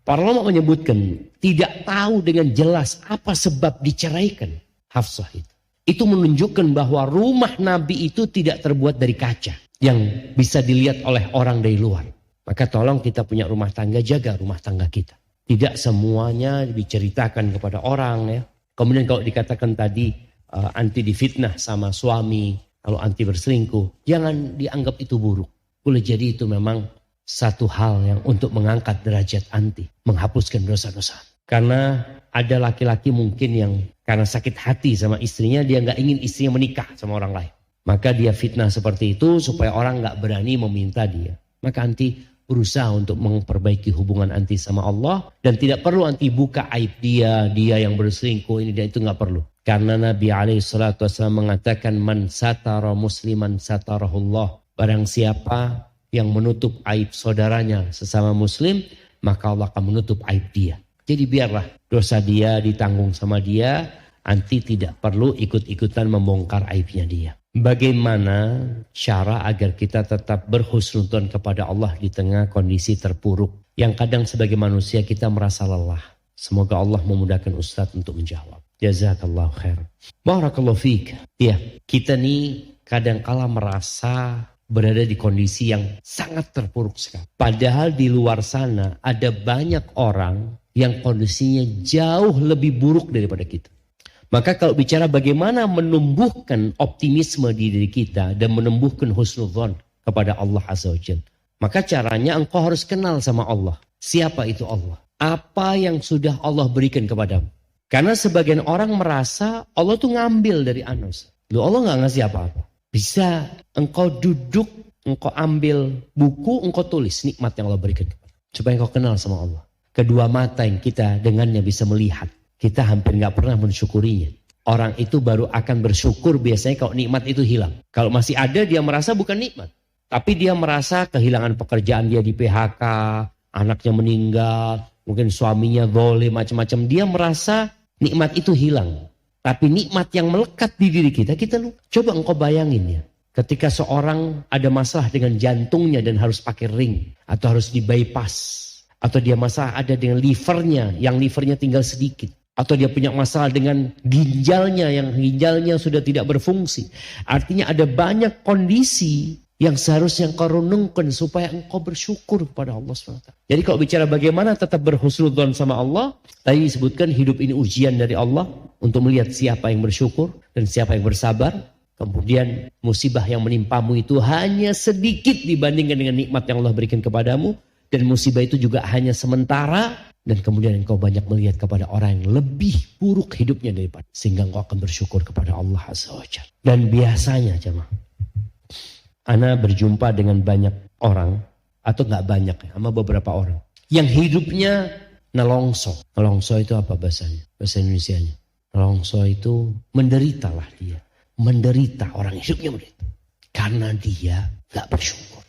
Para ulama menyebutkan tidak tahu dengan jelas apa sebab diceraikan Hafsah itu. Itu menunjukkan bahwa rumah Nabi itu tidak terbuat dari kaca yang bisa dilihat oleh orang dari luar. Maka tolong kita punya rumah tangga, jaga rumah tangga kita. Tidak semuanya diceritakan kepada orang ya. Kemudian kalau dikatakan tadi anti difitnah sama suami, kalau anti berselingkuh, jangan dianggap itu buruk. Boleh jadi itu memang satu hal yang untuk mengangkat derajat anti, menghapuskan dosa-dosa. Karena ada laki-laki mungkin yang karena sakit hati sama istrinya, dia nggak ingin istrinya menikah sama orang lain. Maka dia fitnah seperti itu supaya orang nggak berani meminta dia. Maka anti berusaha untuk memperbaiki hubungan anti sama Allah, dan tidak perlu anti buka aib dia yang berselingkuh ini dan itu nggak perlu. Karena Nabi SAW mengatakan man satara musliman satarahullah. Barang siapa yang menutup aib saudaranya sesama muslim, maka Allah akan menutup aib dia. Jadi biarlah dosa dia ditanggung sama dia, anti tidak perlu ikut-ikutan membongkar aibnya dia. Bagaimana cara agar kita tetap berhusnudzon kepada Allah di tengah kondisi terpuruk yang kadang sebagai manusia kita merasa lelah? Semoga Allah memudahkan Ustadz untuk menjawab. Jazakallahu khair. Barakallahu fiik. Ya, kita nih kadangkala merasa berada di kondisi yang sangat terpuruk sekali. Padahal di luar sana ada banyak orang yang kondisinya jauh lebih buruk daripada kita. Maka kalau bicara bagaimana menumbuhkan optimisme di diri kita dan menumbuhkan husnudzon kepada Allah Azza wa Jalla, maka caranya engkau harus kenal sama Allah. Siapa itu Allah? Apa yang sudah Allah berikan kepadamu? Karena sebagian orang merasa Allah tuh ngambil dari Anas. Loh, Allah gak ngasih apa-apa. Bisa engkau duduk, engkau ambil buku, engkau tulis nikmat yang Allah berikan kepada. Supaya engkau kenal sama Allah. Kedua mata yang kita dengannya bisa melihat. Kita hampir gak pernah mensyukurinya. Orang itu baru akan bersyukur biasanya kalau nikmat itu hilang. Kalau masih ada dia merasa bukan nikmat. Tapi dia merasa kehilangan pekerjaan, dia di PHK, anaknya meninggal, mungkin suaminya boleh macam-macam. Dia merasa nikmat itu hilang. Tapi nikmat yang melekat di diri kita lupa. Coba engkau bayangin ya. Ketika seorang ada masalah dengan jantungnya dan harus pakai ring. Atau harus di bypass. Atau dia masalah ada dengan livernya, yang livernya tinggal sedikit. Atau dia punya masalah dengan ginjalnya, yang ginjalnya sudah tidak berfungsi. Artinya ada banyak kondisi yang seharusnya engkau renungkan supaya engkau bersyukur kepada Allah SWT. Jadi kalau bicara bagaimana tetap berhusnudzon sama Allah, tadi disebutkan hidup ini ujian dari Allah untuk melihat siapa yang bersyukur dan siapa yang bersabar. Kemudian musibah yang menimpamu itu hanya sedikit dibandingkan dengan nikmat yang Allah berikan kepadamu. Dan musibah itu juga hanya sementara. Dan kemudian engkau banyak melihat kepada orang yang lebih buruk hidupnya daripada. Sehingga engkau akan bersyukur kepada Allah Azza wa Jalla. Dan biasanya jemaah, ana berjumpa dengan banyak orang. Atau gak banyak ya, sama beberapa orang. Yang hidupnya nelongso. Nelongso itu apa bahasanya? Bahasa Indonesianya. Nelongso itu menderita lah dia. Menderita, orang hidupnya menderita. Karena dia gak bersyukur.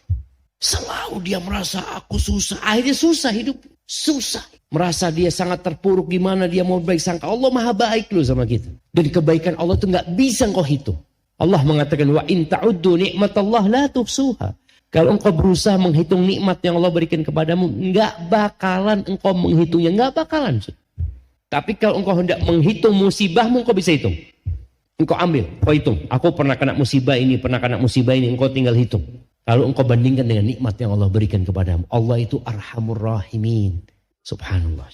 Selalu dia merasa aku susah. Akhirnya susah hidup. Susah. Merasa dia sangat terpuruk. Gimana dia mau baik sangka. Allah maha baik loh sama kita. Dan kebaikan Allah itu gak bisa engkau hitung. Allah mengatakan wa in ta'uddu ni'matallah la tuhsuha. Kalau engkau berusaha menghitung nikmat yang Allah berikan kepadamu, gak bakalan engkau menghitungnya. Gak bakalan. Tapi kalau engkau hendak menghitung musibahmu, engkau bisa hitung. Engkau ambil, engkau hitung. Aku pernah kena musibah ini, engkau tinggal hitung. Lalu engkau bandingkan dengan nikmat yang Allah berikan kepadamu. Allah itu arhamur rahimin. Subhanallah.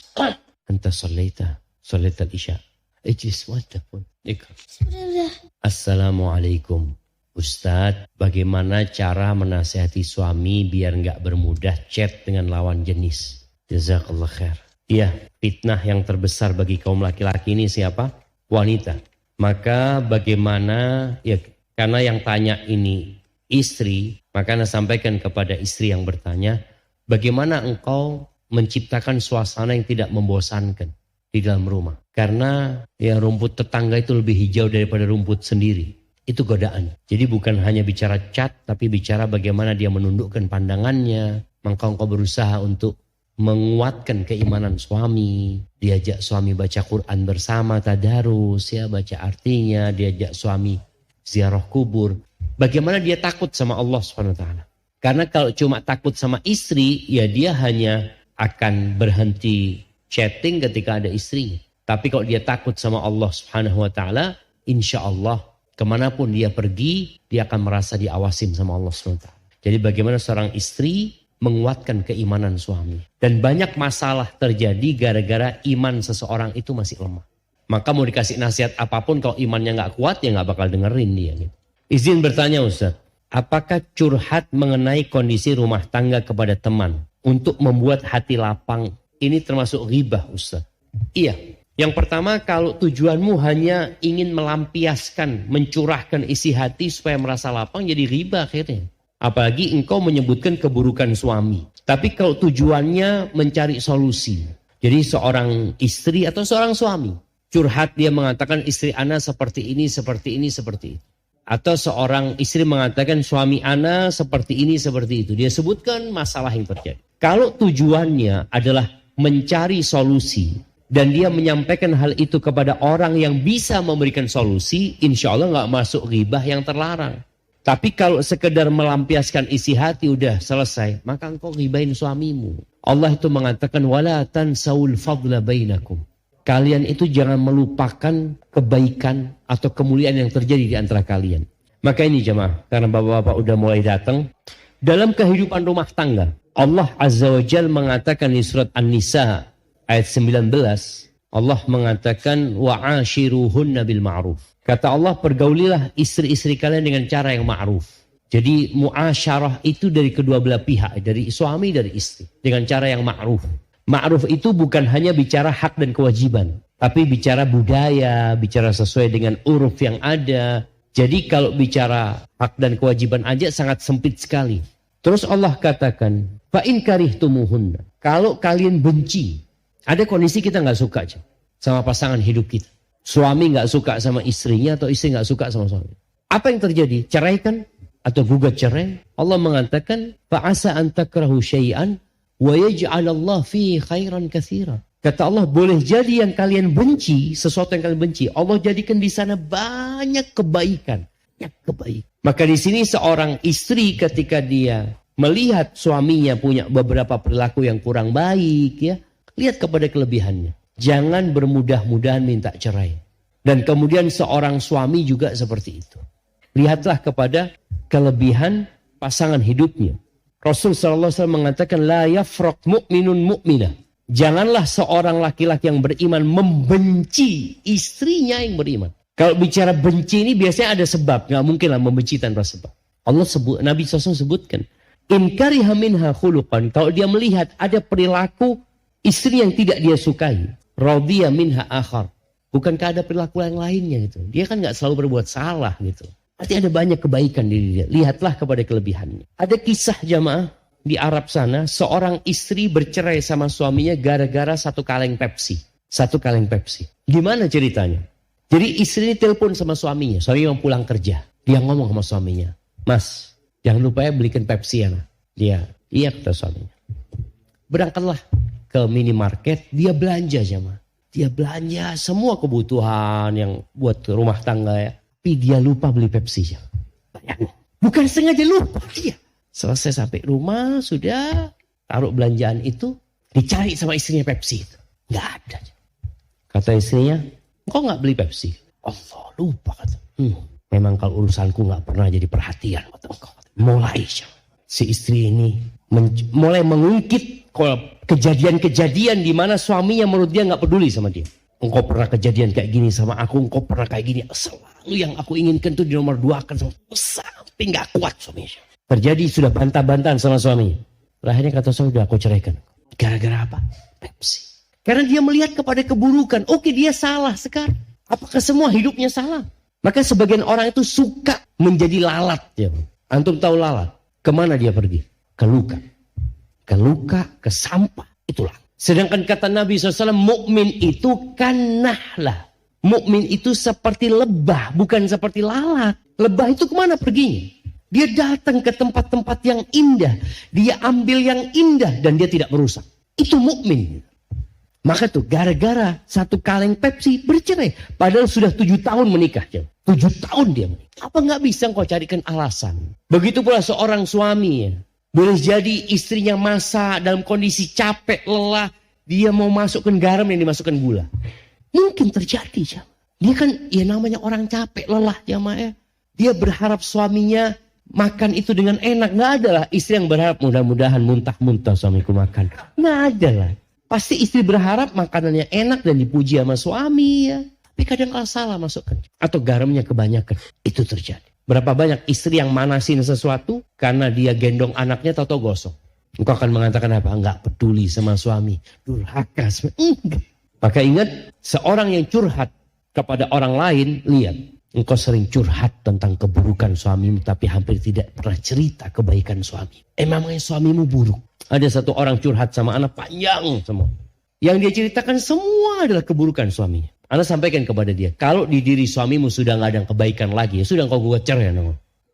Anta sallaita al-isya. Ijlis wantapun. Assalamualaikum. Ustadz, bagaimana cara menasihati suami biar nggak bermudah chat dengan lawan jenis? Jazakallah khair. Iya, fitnah yang terbesar bagi kaum laki-laki ini siapa? Wanita. Maka bagaimana, ya karena yang tanya ini istri, maka Anda sampaikan kepada istri yang bertanya, bagaimana engkau menciptakan suasana yang tidak membosankan di dalam rumah? Karena ya rumput tetangga itu lebih hijau daripada rumput sendiri. Itu godaan. Jadi bukan hanya bicara chat, tapi bicara bagaimana dia menundukkan pandangannya. Maka engkau berusaha untuk menguatkan keimanan suami. Diajak suami baca Quran bersama, tadarus, ya baca artinya. Diajak suami ziarah kubur. Bagaimana dia takut sama Allah SWT. Karena kalau cuma takut sama istri, ya dia hanya akan berhenti chatting ketika ada istrinya. Tapi kalau dia takut sama Allah SWT, insya Allah kemanapun dia pergi, dia akan merasa diawasin sama Allah SWT. Jadi bagaimana seorang istri menguatkan keimanan suami. Dan banyak masalah terjadi gara-gara iman seseorang itu masih lemah. Maka mau dikasih nasihat apapun, kalau imannya gak kuat, ya gak bakal dengerin dia. Gitu. Izin bertanya Ustaz, apakah curhat mengenai kondisi rumah tangga kepada teman untuk membuat hati lapang, ini termasuk ghibah Ustaz? Iya. Yang pertama, kalau tujuanmu hanya ingin melampiaskan, mencurahkan isi hati supaya merasa lapang, jadi ghibah akhirnya. Apalagi engkau menyebutkan keburukan suami. Tapi kalau tujuannya mencari solusi. Jadi seorang istri atau seorang suami curhat, dia mengatakan istri ana seperti ini, seperti ini, seperti itu. Atau seorang istri mengatakan suami ana seperti ini, seperti itu. Dia sebutkan masalah yang terjadi. Kalau tujuannya adalah mencari solusi dan dia menyampaikan hal itu kepada orang yang bisa memberikan solusi, insya Allah nggak masuk ghibah yang terlarang. Tapi kalau sekedar melampiaskan isi hati udah selesai, maka engkau ghibahin suamimu. Allah itu mengatakan wala tansawul fadla bainakum. Kalian itu jangan melupakan kebaikan atau kemuliaan yang terjadi di antara kalian. Maka ini jemaah, karena bapak-bapak udah mulai datang. Dalam kehidupan rumah tangga, Allah Azza wa Jal mengatakan di surat An-Nisa ayat 19. Allah mengatakan wa'ashiruhunna bil ma'ruf. Kata Allah, pergaulilah istri-istri kalian dengan cara yang ma'ruf. Jadi muasyarah itu dari kedua belah pihak. Dari suami, dari istri. Dengan cara yang ma'ruf. Ma'ruf itu bukan hanya bicara hak dan kewajiban, tapi bicara budaya, bicara sesuai dengan uruf yang ada. Jadi kalau bicara hak dan kewajiban aja sangat sempit sekali. Terus Allah katakan, fa in karihtumuhunna. Kalau kalian benci, ada kondisi kita nggak suka aja sama pasangan hidup kita. Suami nggak suka sama istrinya atau istri nggak suka sama suami. Apa yang terjadi? Ceraikan atau gugat cerai? Allah mengatakan, fa'asa an takrahu syai'an wa yaj'alallah fihi khairan katsira. Kata Allah, boleh jadi yang kalian benci, sesuatu yang kalian benci, Allah jadikan di sana banyak kebaikan. Maka di sini seorang istri ketika dia melihat suaminya punya beberapa perilaku yang kurang baik, ya, lihat kepada kelebihannya. Jangan bermudah-mudahan minta cerai. Dan kemudian seorang suami juga seperti itu. Lihatlah kepada kelebihan pasangan hidupnya. Rasul SAW mengatakan, la yafraq mu'minun mu'minah. Janganlah seorang laki-laki yang beriman membenci istrinya yang beriman. Kalau bicara benci ini biasanya ada sebab. Nggak mungkin lah membenci tanpa sebab. Nabi SAW sebutkan, in kariha minha khuluqan. Kalau dia melihat ada perilaku istri yang tidak dia sukai, radhiya minha akhar. Bukankah ada perilaku yang lainnya gitu. Dia kan nggak selalu berbuat salah gitu. Pasti ada banyak kebaikan di dia. Lihatlah kepada kelebihannya. Ada kisah jamaah di Arab sana, seorang istri bercerai sama suaminya gara-gara satu kaleng Pepsi. Satu kaleng Pepsi. Gimana ceritanya? Jadi istri ini telepon sama suaminya. Suaminya mau pulang kerja. Dia ngomong sama suaminya, Mas, jangan lupa ya belikan Pepsi ya. Dia, iya kata suaminya. Berangkatlah ke minimarket, dia belanja jamaah. Dia belanja semua kebutuhan yang buat rumah tangga ya. Tapi dia lupa beli Pepsi. Bayangin. Bukan sengaja lupa dia. Selesai sampai rumah, sudah taruh belanjaan itu. Dicari sama istrinya Pepsi itu. Nggak ada. Kata istrinya, kok nggak beli Pepsi? Allah, lupa kata. Memang kalau urusanku nggak pernah jadi perhatian. Mulai si istri ini mulai mengungkit kejadian-kejadian di mana suaminya menurut dia nggak peduli sama dia. Engkau pernah kejadian kayak gini sama aku, engkau pernah kayak gini. Selalu yang aku inginkan tuh di nomor 2 kan sampai nggak kuat suaminya. Terjadi sudah bantah-bantahan sama suaminya. Akhirnya kata suami, udah aku ceraikan. Gara-gara apa? Pepsi. Karena dia melihat kepada keburukan. Oke, dia salah sekarang. Apakah semua hidupnya salah? Maka sebagian orang itu suka menjadi lalat. Ya. Antum tahu lalat? Kemana dia pergi? Ke luka. Ke luka, ke sampah. Itulah. Sedangkan kata Nabi SAW, mukmin itu kan nahlah. Mukmin itu seperti lebah, bukan seperti lalat. Lebah itu kemana perginya? Dia datang ke tempat-tempat yang indah. Dia ambil yang indah dan dia tidak merusak. Itu mukmin. Maka tuh gara-gara satu kaleng Pepsi bercerai. Padahal sudah 7 tahun menikah. 7 tahun dia menikah. Apa nggak bisa kau carikan alasan? Begitu pula seorang suami ya. Boleh jadi istrinya masak dalam kondisi capek, lelah. Dia mau masukkan garam yang dimasukkan gula. Mungkin terjadi. Dia kan ya namanya orang capek, lelah jamaah. Dia berharap suaminya makan itu dengan enak. Nggak ada lah istri yang berharap mudah-mudahan muntah-muntah suamiku makan. Nggak ada lah. Pasti istri berharap makanannya enak dan dipuji sama suami ya. Tapi kadang salah masukkan. Atau garamnya kebanyakan. Itu terjadi. Berapa banyak istri yang manasin sesuatu karena dia gendong anaknya atau gosong. Engkau akan mengatakan apa? Enggak peduli sama suami. Durhaka. Maka ingat, seorang yang curhat kepada orang lain, lihat. Engkau sering curhat tentang keburukan suamimu, tapi hampir tidak pernah cerita kebaikan suami. Memangnya suamimu buruk? Ada satu orang curhat sama anak panjang semua. Yang dia ceritakan semua adalah keburukan suaminya. Anak sampaikan kepada dia, kalau di diri suamimu sudah nggak ada kebaikan lagi, ya sudah engkau gugat cerai.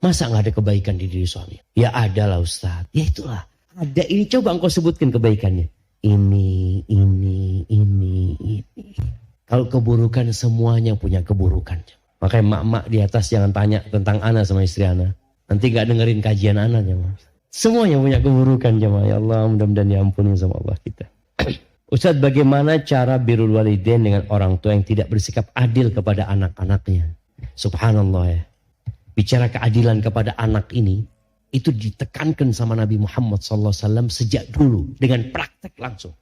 Masa nggak ada kebaikan di diri suami? Ya ada lah Ustaz. Ya itulah. Ada ini, coba engkau sebutkan kebaikannya. Ini. Kalau keburukan semuanya punya keburukan. Makanya mak-mak di atas jangan tanya tentang anak sama istri anak. Nanti gak dengerin kajian anak jemaah. Semuanya punya keburukan jemaah. Ya Allah, mudah-mudahan diampuni sama Allah kita. Ustaz, bagaimana cara birrul walidain dengan orang tua yang tidak bersikap adil kepada anak-anaknya? Subhanallah ya. Bicara keadilan kepada anak ini, itu ditekankan sama Nabi Muhammad SAW sejak dulu. Dengan praktek langsung.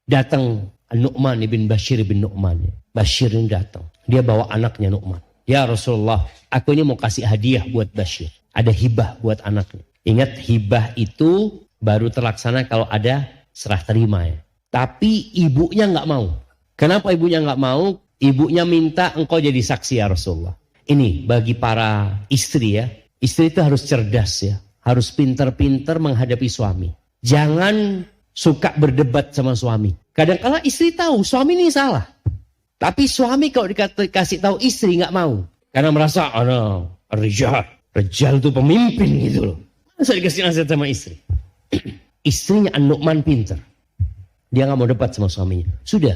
Datang Nu'man ibn Bashir bin Nu'man. Bashir ini datang. Dia bawa anaknya Nu'man. Ya Rasulullah, aku ini mau kasih hadiah buat Bashir. Ada hibah buat anaknya. Ingat, hibah itu baru terlaksana kalau ada serah terima ya. Tapi ibunya nggak mau. Kenapa ibunya nggak mau? Ibunya minta engkau jadi saksi ya Rasulullah. Ini bagi para istri ya. Istri itu harus cerdas ya. Harus pintar-pintar menghadapi suami. Jangan suka berdebat sama suami. Kadang-kala istri tahu suami ini salah. Tapi suami kalau dikasih tahu istri nggak mau. Karena merasa, Rijal itu pemimpin gitu loh. Masa dikasih nasihat sama istri? Istrinya An-Nu'man pinter. Dia nggak mau debat sama suaminya. Sudah,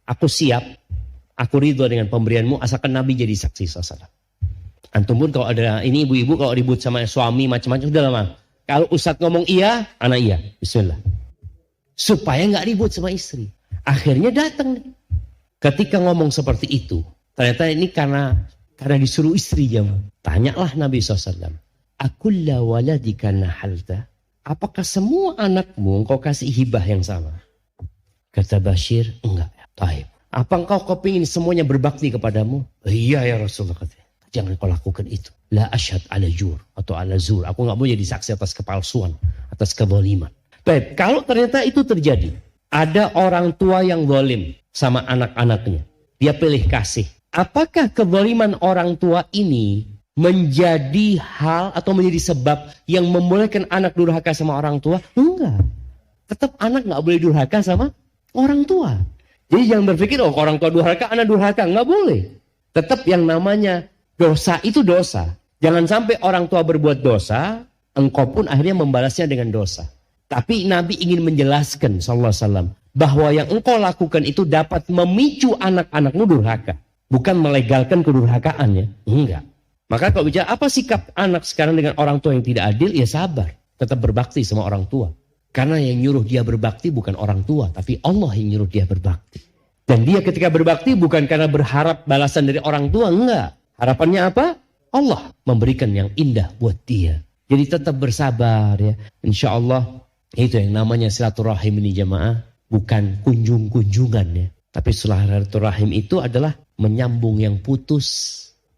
aku siap. Aku ridho dengan pemberianmu asalkan Nabi jadi saksi SAW. Antum pun kalau ada, ini ibu-ibu kalau ribut sama suami macam-macam, sudah lama. Kalau Ustadz ngomong iya, anak iya. Bismillah. Supaya nggak ribut sama istri. Akhirnya datang nih. Ketika ngomong seperti itu, ternyata ini karena disuruh istri jamaah. Tanyalah Nabi SAW. Akulla waladika nahalta. Apakah semua anakmu engkau kasih hibah yang sama? Kata Bashir, enggak. Taib. Apa engkau kepingin semuanya berbakti kepadamu? Iya ya Rasulullah katanya. Jangan kau lakukan itu. La asyhad ala jur atau ala zur. Aku enggak mau jadi saksi atas kepalsuan, atas kezaliman. Baik, kalau ternyata itu terjadi, ada orang tua yang zalim sama anak-anaknya. Dia pilih kasih. Apakah kezaliman orang tua ini menjadi hal atau menjadi sebab yang membolehkan anak durhaka sama orang tua? Enggak. Tetap anak enggak boleh durhaka sama orang tua. Jadi jangan berpikir, orang tua durhaka, anak durhaka. Enggak boleh. Tetap yang namanya dosa itu dosa. Jangan sampai orang tua berbuat dosa, engkau pun akhirnya membalasnya dengan dosa. Tapi Nabi ingin menjelaskan sallallahu alaihi wasallam bahwa yang engkau lakukan itu dapat memicu anak-anakmu durhaka. Bukan melegalkan kedurhakaannya. Enggak. Maka kalau bicara apa sikap anak sekarang dengan orang tua yang tidak adil, ya sabar. Tetap berbakti sama orang tua. Karena yang nyuruh dia berbakti bukan orang tua, tapi Allah yang nyuruh dia berbakti. Dan dia ketika berbakti bukan karena berharap balasan dari orang tua, enggak. Harapannya apa? Allah memberikan yang indah buat dia. Jadi tetap bersabar ya. Insya Allah itu yang namanya silaturahim ini jamaah. Bukan kunjung-kunjungan ya. Tapi silaturahim itu adalah menyambung yang putus,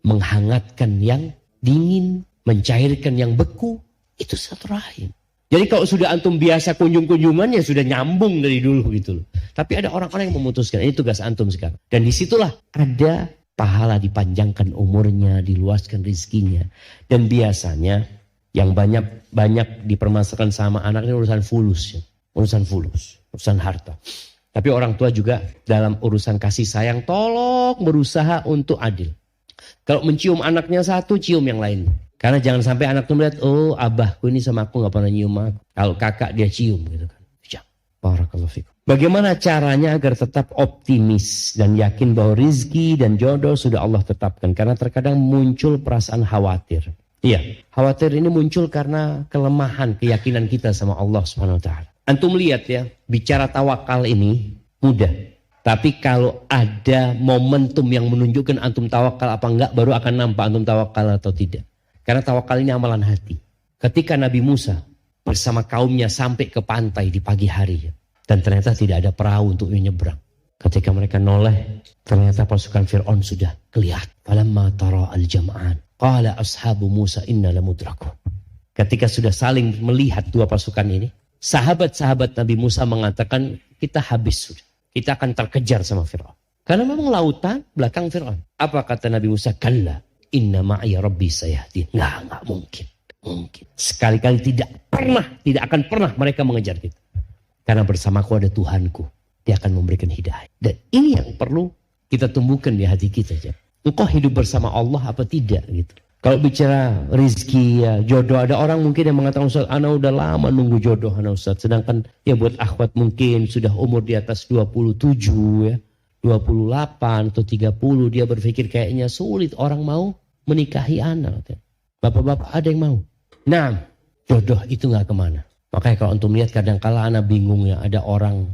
menghangatkan yang dingin, mencairkan yang beku. Itu silaturahim. Jadi kalau sudah antum biasa kunjung-kunjungan ya sudah nyambung dari dulu gitu loh. Tapi ada orang-orang yang memutuskan, ini tugas antum sekarang. Dan disitulah ada pahala dipanjangkan umurnya, diluaskan rezekinya. Dan biasanya yang banyak dipermasalahkan sama anak ini urusan fulus ya. Urusan harta. Tapi orang tua juga dalam urusan kasih sayang tolong berusaha untuk adil. Kalau mencium anaknya satu, cium yang lain. Karena jangan sampai anak itu melihat, oh abahku ini sama aku gak pernah nyium aku. Kalau kakak dia cium gitu kan. Barakallahu fikum. Bagaimana caranya agar tetap optimis dan yakin bahwa rizki dan jodoh sudah Allah tetapkan. Karena terkadang muncul perasaan khawatir. Iya, khawatir ini muncul karena kelemahan keyakinan kita sama Allah SWT. Antum lihat ya, bicara tawakal ini mudah. Tapi kalau ada momentum yang menunjukkan antum tawakal apa enggak, baru akan nampak antum tawakal atau tidak. Karena tawakal ini amalan hati. Ketika Nabi Musa bersama kaumnya sampai ke pantai di pagi hari. Dan ternyata tidak ada perahu untuk menyeberang. Ketika mereka noleh, ternyata pasukan Fir'aun sudah kelihatan. Falamma tara al-jam'an. Qala ashabu Musa inna lamudrakun. Ketika sudah saling melihat dua pasukan ini, sahabat-sahabat Nabi Musa mengatakan, kita habis sudah. Kita akan terkejar sama Fir'aun. Karena memang lautan belakang Fir'aun. Apa kata Nabi Musa? Kalla. Inna ma'iya rabbi sayahdin. Nggak mungkin. Sekali-kali tidak akan pernah mereka mengejar kita. Karena bersamaku ada Tuhanku. Dia akan memberikan hidayah. Dan ini yang perlu kita tumbuhkan di hati kita. Engkau hidup bersama Allah apa tidak gitu. Kalau bicara rizki ya, jodoh, ada orang mungkin yang mengatakan, Ustaz, ana udah lama nunggu jodoh ana Ustaz. Sedangkan ya buat akhwat mungkin sudah umur di atas 27 ya. 28 atau 30 dia berpikir kayaknya sulit orang mau menikahi anak. Bapak-bapak ada yang mau. Nah, jodoh itu nggak kemana. Makanya kalau untuk melihat kadang-kala anak bingung ya, ada orang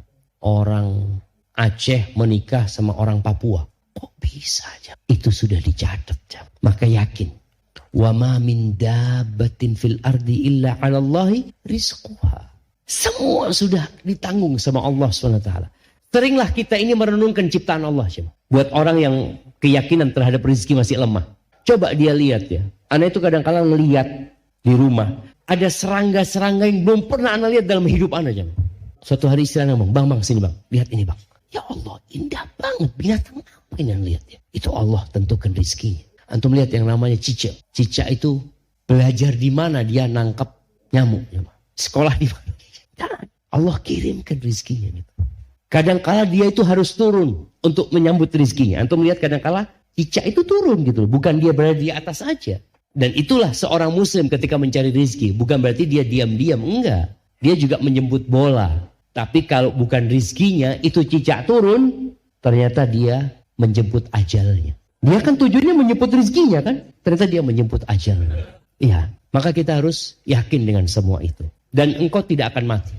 Aceh menikah sama orang Papua. Kok bisa aja? Itu sudah dicatat. Maka yakin. Wa ma min dabbatin fil ardi illa 'ala Allahi rizquha. Semua sudah ditanggung sama Allah SWT. Seringlah kita ini merenungkan ciptaan Allah. Buat orang yang keyakinan terhadap rezeki masih lemah. Coba dia lihat ya. Ana itu kadang-kadang ngelihat di rumah. Ada serangga-serangga yang belum pernah Ana lihat dalam hidup Ana. Suatu hari istri Ana ngomong, bang sini bang. Lihat ini bang. Ya Allah indah banget. Binatang apa ini Ana lihat ya. Itu Allah tentukan rezekinya. Antum lihat yang namanya cicak. Cicak itu belajar di mana dia nangkap nyamuk. Sekolah di mana. Allah kirimkan rezekinya gitu. Kadangkala dia itu harus turun untuk menyambut rizkinya. Antum melihat kadangkala cicak itu turun gitu. Bukan dia berada di atas saja. Dan itulah seorang muslim ketika mencari rizki. Bukan berarti dia diam-diam. Enggak. Dia juga menjemput bola. Tapi kalau bukan rizkinya, itu cicak turun. Ternyata dia menjemput ajalnya. Dia kan tujuannya menjemput rizkinya kan. Ternyata dia menjemput ajalnya. Iya. Maka kita harus yakin dengan semua itu. Dan engkau tidak akan mati.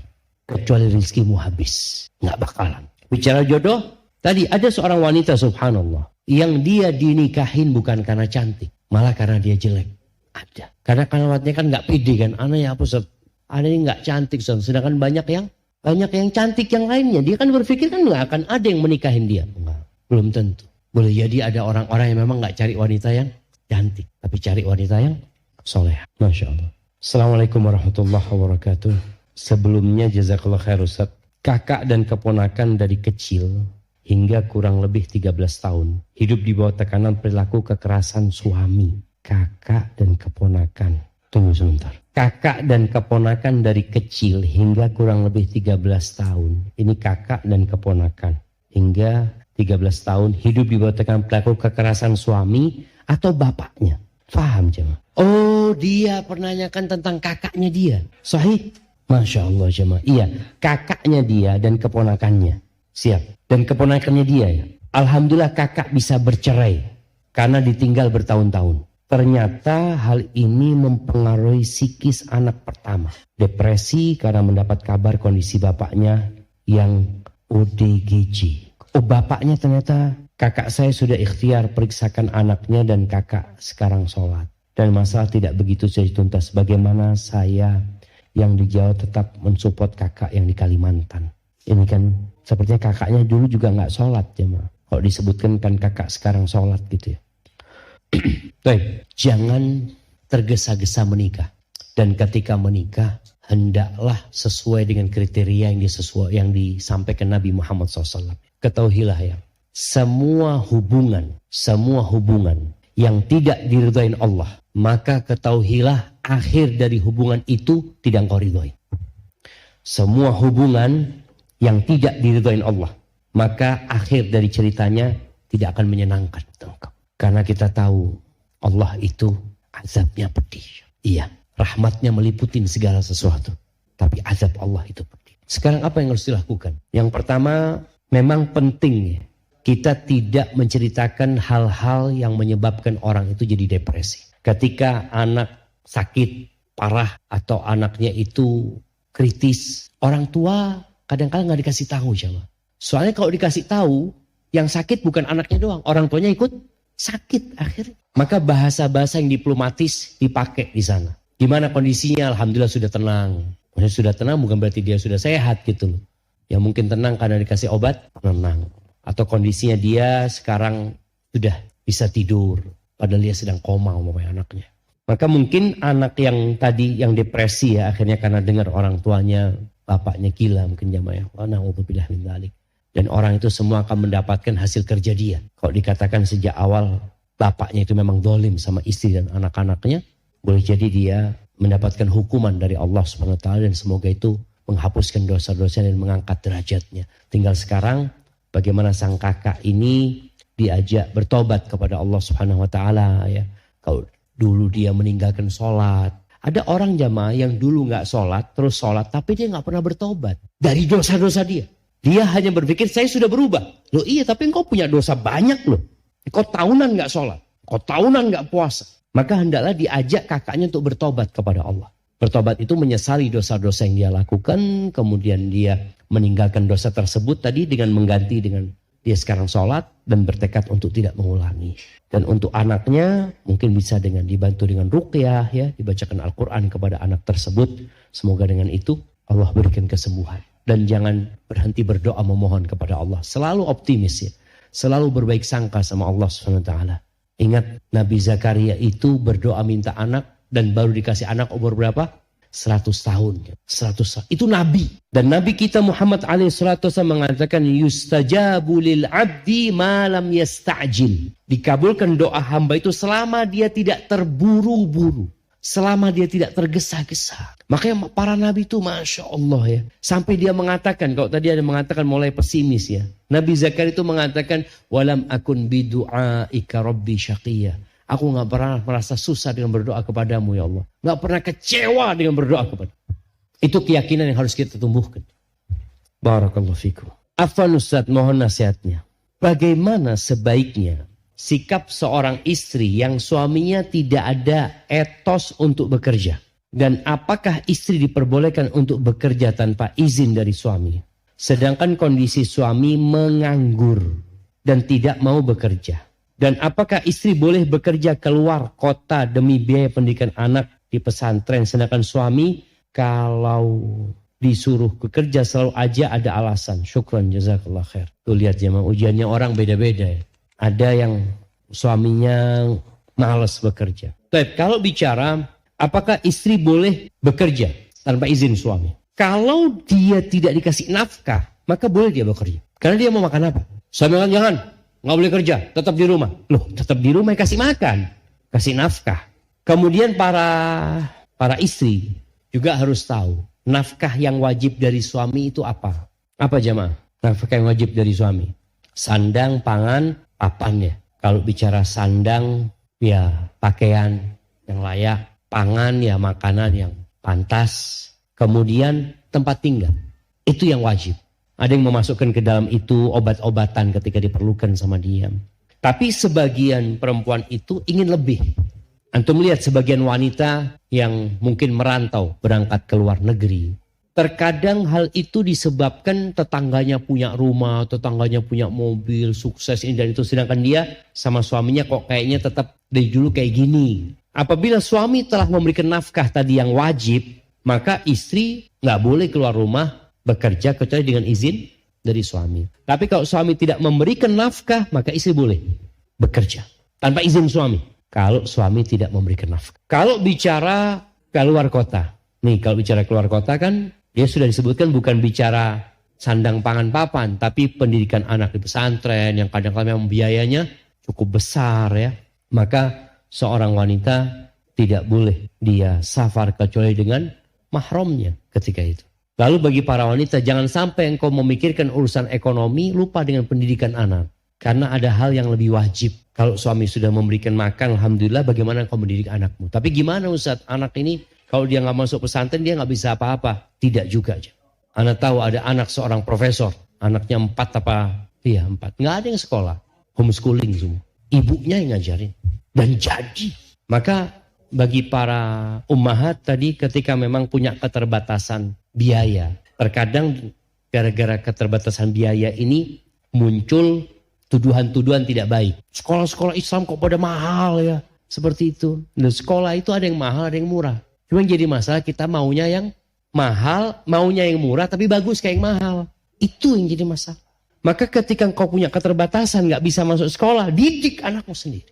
Kecuali rizkimu habis. Nggak bakalan. Bicara jodoh. Tadi ada seorang wanita subhanallah. Yang dia dinikahin bukan karena cantik. Malah karena dia jelek. Ada. Karena wanitanya kan nggak pede kan. Anaknya apa Ustaz? Anaknya nggak cantik Ustaz. Sedangkan banyak yang cantik yang lainnya. Dia kan berpikir kan nggak akan ada yang menikahin dia. Enggak. Belum tentu. Boleh jadi ada orang-orang yang memang nggak cari wanita yang cantik. Tapi cari wanita yang soleh. Masya Allah. Assalamualaikum warahmatullahi wabarakatuh. Sebelumnya jazakallah khair Ustaz. Kakak dan keponakan dari kecil hingga kurang lebih 13 tahun. Hidup di bawah tekanan perilaku kekerasan suami. Kakak dan keponakan. Tunggu sebentar. Kakak dan keponakan dari kecil hingga kurang lebih 13 tahun. Ini kakak dan keponakan. Hingga 13 tahun hidup di bawah tekanan perilaku kekerasan suami atau bapaknya. Faham jemaah? Oh, dia menanyakan tentang kakaknya dia. Sahih? Masya Allah jemaah. Iya, kakaknya dia dan keponakannya. Siap. Dan keponakannya dia ya. Alhamdulillah kakak bisa bercerai karena ditinggal bertahun-tahun. Ternyata hal ini mempengaruhi psikis anak pertama. Depresi karena mendapat kabar kondisi bapaknya yang ODGJ. Oh, bapaknya ternyata kakak saya sudah ikhtiar periksakan anaknya dan kakak sekarang sholat. Dan masalah tidak begitu saja tuntas. Bagaimana saya yang di Jawa tetap mensupport kakak yang di Kalimantan. Ini kan sepertinya kakaknya dulu juga nggak sholat ya ma. Kalau disebutkan kan kakak sekarang sholat gitu ya. Baik, jangan tergesa-gesa menikah. Dan ketika menikah hendaklah sesuai dengan kriteria yang disampaikan Nabi Muhammad SAW. Ketahuilah ya, semua hubungan yang tidak diridhai Allah, maka ketahuilah akhir dari hubungan itu tidak engkau ridhoi. Semua hubungan yang tidak diridhoi Allah, maka akhir dari ceritanya tidak akan menyenangkan engkau. Karena kita tahu Allah itu azabnya pedih. Iya, rahmatnya meliputin segala sesuatu. Tapi azab Allah itu pedih. Sekarang apa yang harus dilakukan? Yang pertama, memang penting kita tidak menceritakan hal-hal yang menyebabkan orang itu jadi depresi. Ketika anak sakit parah atau anaknya itu kritis, orang tua kadang-kadang nggak dikasih tahu sama. Soalnya kalau dikasih tahu, yang sakit bukan anaknya doang, orang tuanya ikut sakit akhirnya. Maka bahasa-bahasa yang diplomatis dipakai di sana. Gimana kondisinya? Alhamdulillah sudah tenang. Maksudnya sudah tenang bukan berarti dia sudah sehat gitu loh. Ya mungkin tenang karena dikasih obat, tenang. Atau kondisinya dia sekarang sudah bisa tidur, padahal dia sedang koma umpamanya anaknya. Maka mungkin anak yang tadi yang depresi ya akhirnya karena dengar orang tuanya, bapaknya gila mungkin jamaah. Wa na'udzubillah min dzalik. Dan orang itu semua akan mendapatkan hasil kerja dia. Kalau dikatakan sejak awal bapaknya itu memang zalim sama istri dan anak-anaknya, boleh jadi dia mendapatkan hukuman dari Allah Subhanahu wa taala dan semoga itu menghapuskan dosa-dosa dan mengangkat derajatnya. Tinggal sekarang bagaimana sang kakak ini diajak bertobat kepada Allah Subhanahu wa taala ya. Kalau dulu dia meninggalkan sholat. Ada orang jamaah yang dulu nggak sholat terus sholat tapi dia nggak pernah bertobat dari dosa-dosa dia. Dia hanya berpikir saya sudah berubah. Loh iya tapi engkau punya dosa banyak loh. Engkau tahunan nggak sholat, engkau tahunan nggak puasa. Maka hendaklah diajak kakaknya untuk bertobat kepada Allah. Bertobat itu menyesali dosa-dosa yang dia lakukan, kemudian dia meninggalkan dosa tersebut tadi dengan mengganti dengan dia sekarang sholat dan bertekad untuk tidak mengulangi. Dan untuk anaknya mungkin bisa dengan dibantu dengan ruqyah ya, dibacakan Al-Quran kepada anak tersebut. Semoga dengan itu Allah berikan kesembuhan. Dan jangan berhenti berdoa memohon kepada Allah. Selalu optimis ya. Selalu berbaik sangka sama Allah SWT. Ingat Nabi Zakaria itu berdoa minta anak dan baru dikasih anak umur berapa? 100 tahun. 100 tahun. Itu Nabi. Dan Nabi kita Muhammad SAW mengatakan yustajabu lil abdi ma lam yasta'jil. Dikabulkan doa hamba itu selama dia tidak terburu-buru. selama dia tidak tergesa-gesa. Makanya para nabi itu Masya Allah ya. Sampai dia mengatakan, kalau tadi ada mengatakan mulai pesimis ya. Nabi Zakaria itu mengatakan, walam akun bidu'aika rabbi syaqiyya. Aku gak pernah merasa susah dengan berdoa kepadamu ya Allah. Gak pernah kecewa dengan berdoa kepada. Itu keyakinan yang harus kita tumbuhkan. Barakallahu fikum. Afwan Ustaz, mohon nasihatnya. Bagaimana sebaiknya sikap seorang istri yang suaminya tidak ada etos untuk bekerja? Dan apakah istri diperbolehkan untuk bekerja tanpa izin dari suami? Sedangkan kondisi suami menganggur dan tidak mau bekerja. Dan apakah istri boleh bekerja keluar kota demi biaya pendidikan anak di pesantren? Sedangkan suami kalau disuruh bekerja selalu aja ada alasan. Syukran, jazakallah khair. Tuh lihat jemaah, ujiannya orang beda-beda ya. Ada yang suaminya malas bekerja. Tapi kalau bicara apakah istri boleh bekerja tanpa izin suami? Kalau dia tidak dikasih nafkah, maka boleh dia bekerja. Karena dia mau makan apa? Suami bilang jangan, nggak boleh kerja, tetap di rumah. Loh, tetap di rumah kasih makan, kasih nafkah. Kemudian para istri juga harus tahu nafkah yang wajib dari suami itu apa? Apa jemaah? Nafkah yang wajib dari suami. Sandang, pangan, papan ya. Kalau bicara sandang, ya pakaian yang layak. Pangan ya makanan yang pantas. Kemudian tempat tinggal. Itu yang wajib. Ada yang memasukkan ke dalam itu obat-obatan ketika diperlukan sama dia. Tapi sebagian perempuan itu ingin lebih. Antum lihat sebagian wanita yang mungkin merantau berangkat ke luar negeri. Terkadang hal itu disebabkan tetangganya punya rumah, tetangganya punya mobil, sukses ini dan itu. Sedangkan dia sama suaminya kok kayaknya tetap dari dulu kayak gini. Apabila suami telah memberikan nafkah tadi yang wajib, maka istri nggak boleh keluar rumah bekerja kecuali dengan izin dari suami. Tapi kalau suami tidak memberikan nafkah, maka istri boleh bekerja tanpa izin suami. Kalau suami tidak memberikan nafkah. Kalau bicara keluar kota, nih kalau bicara keluar kota kan dia sudah disebutkan bukan bicara sandang pangan papan, tapi pendidikan anak di pesantren yang kadang-kadang memang biayanya cukup besar ya. Maka seorang wanita tidak boleh dia safar kecuali dengan mahramnya ketika itu. Lalu bagi para wanita jangan sampai engkau memikirkan urusan ekonomi lupa dengan pendidikan anak. Karena ada hal yang lebih wajib. Kalau suami sudah memberikan makan, alhamdulillah bagaimana engkau mendidik anakmu. Tapi gimana Ustaz, anak ini kalau dia gak masuk pesantren dia gak bisa apa-apa. Tidak juga aja. Anak tahu ada anak seorang profesor. Anaknya 4 apa? Iya 4. Gak ada yang sekolah. Homeschooling semua. Ibunya yang ngajarin. Dan jadi. Maka bagi para ummahat tadi ketika memang punya keterbatasan biaya. Terkadang gara-gara keterbatasan biaya ini muncul tuduhan-tuduhan tidak baik. Sekolah-sekolah Islam kok pada mahal ya. Seperti itu. Dan sekolah itu ada yang mahal, ada yang murah. Cuma yang jadi masalah kita maunya yang mahal, maunya yang murah tapi bagus kayak yang mahal. Itu yang jadi masalah. Maka ketika engkau punya keterbatasan gak bisa masuk sekolah, didik anakmu sendiri.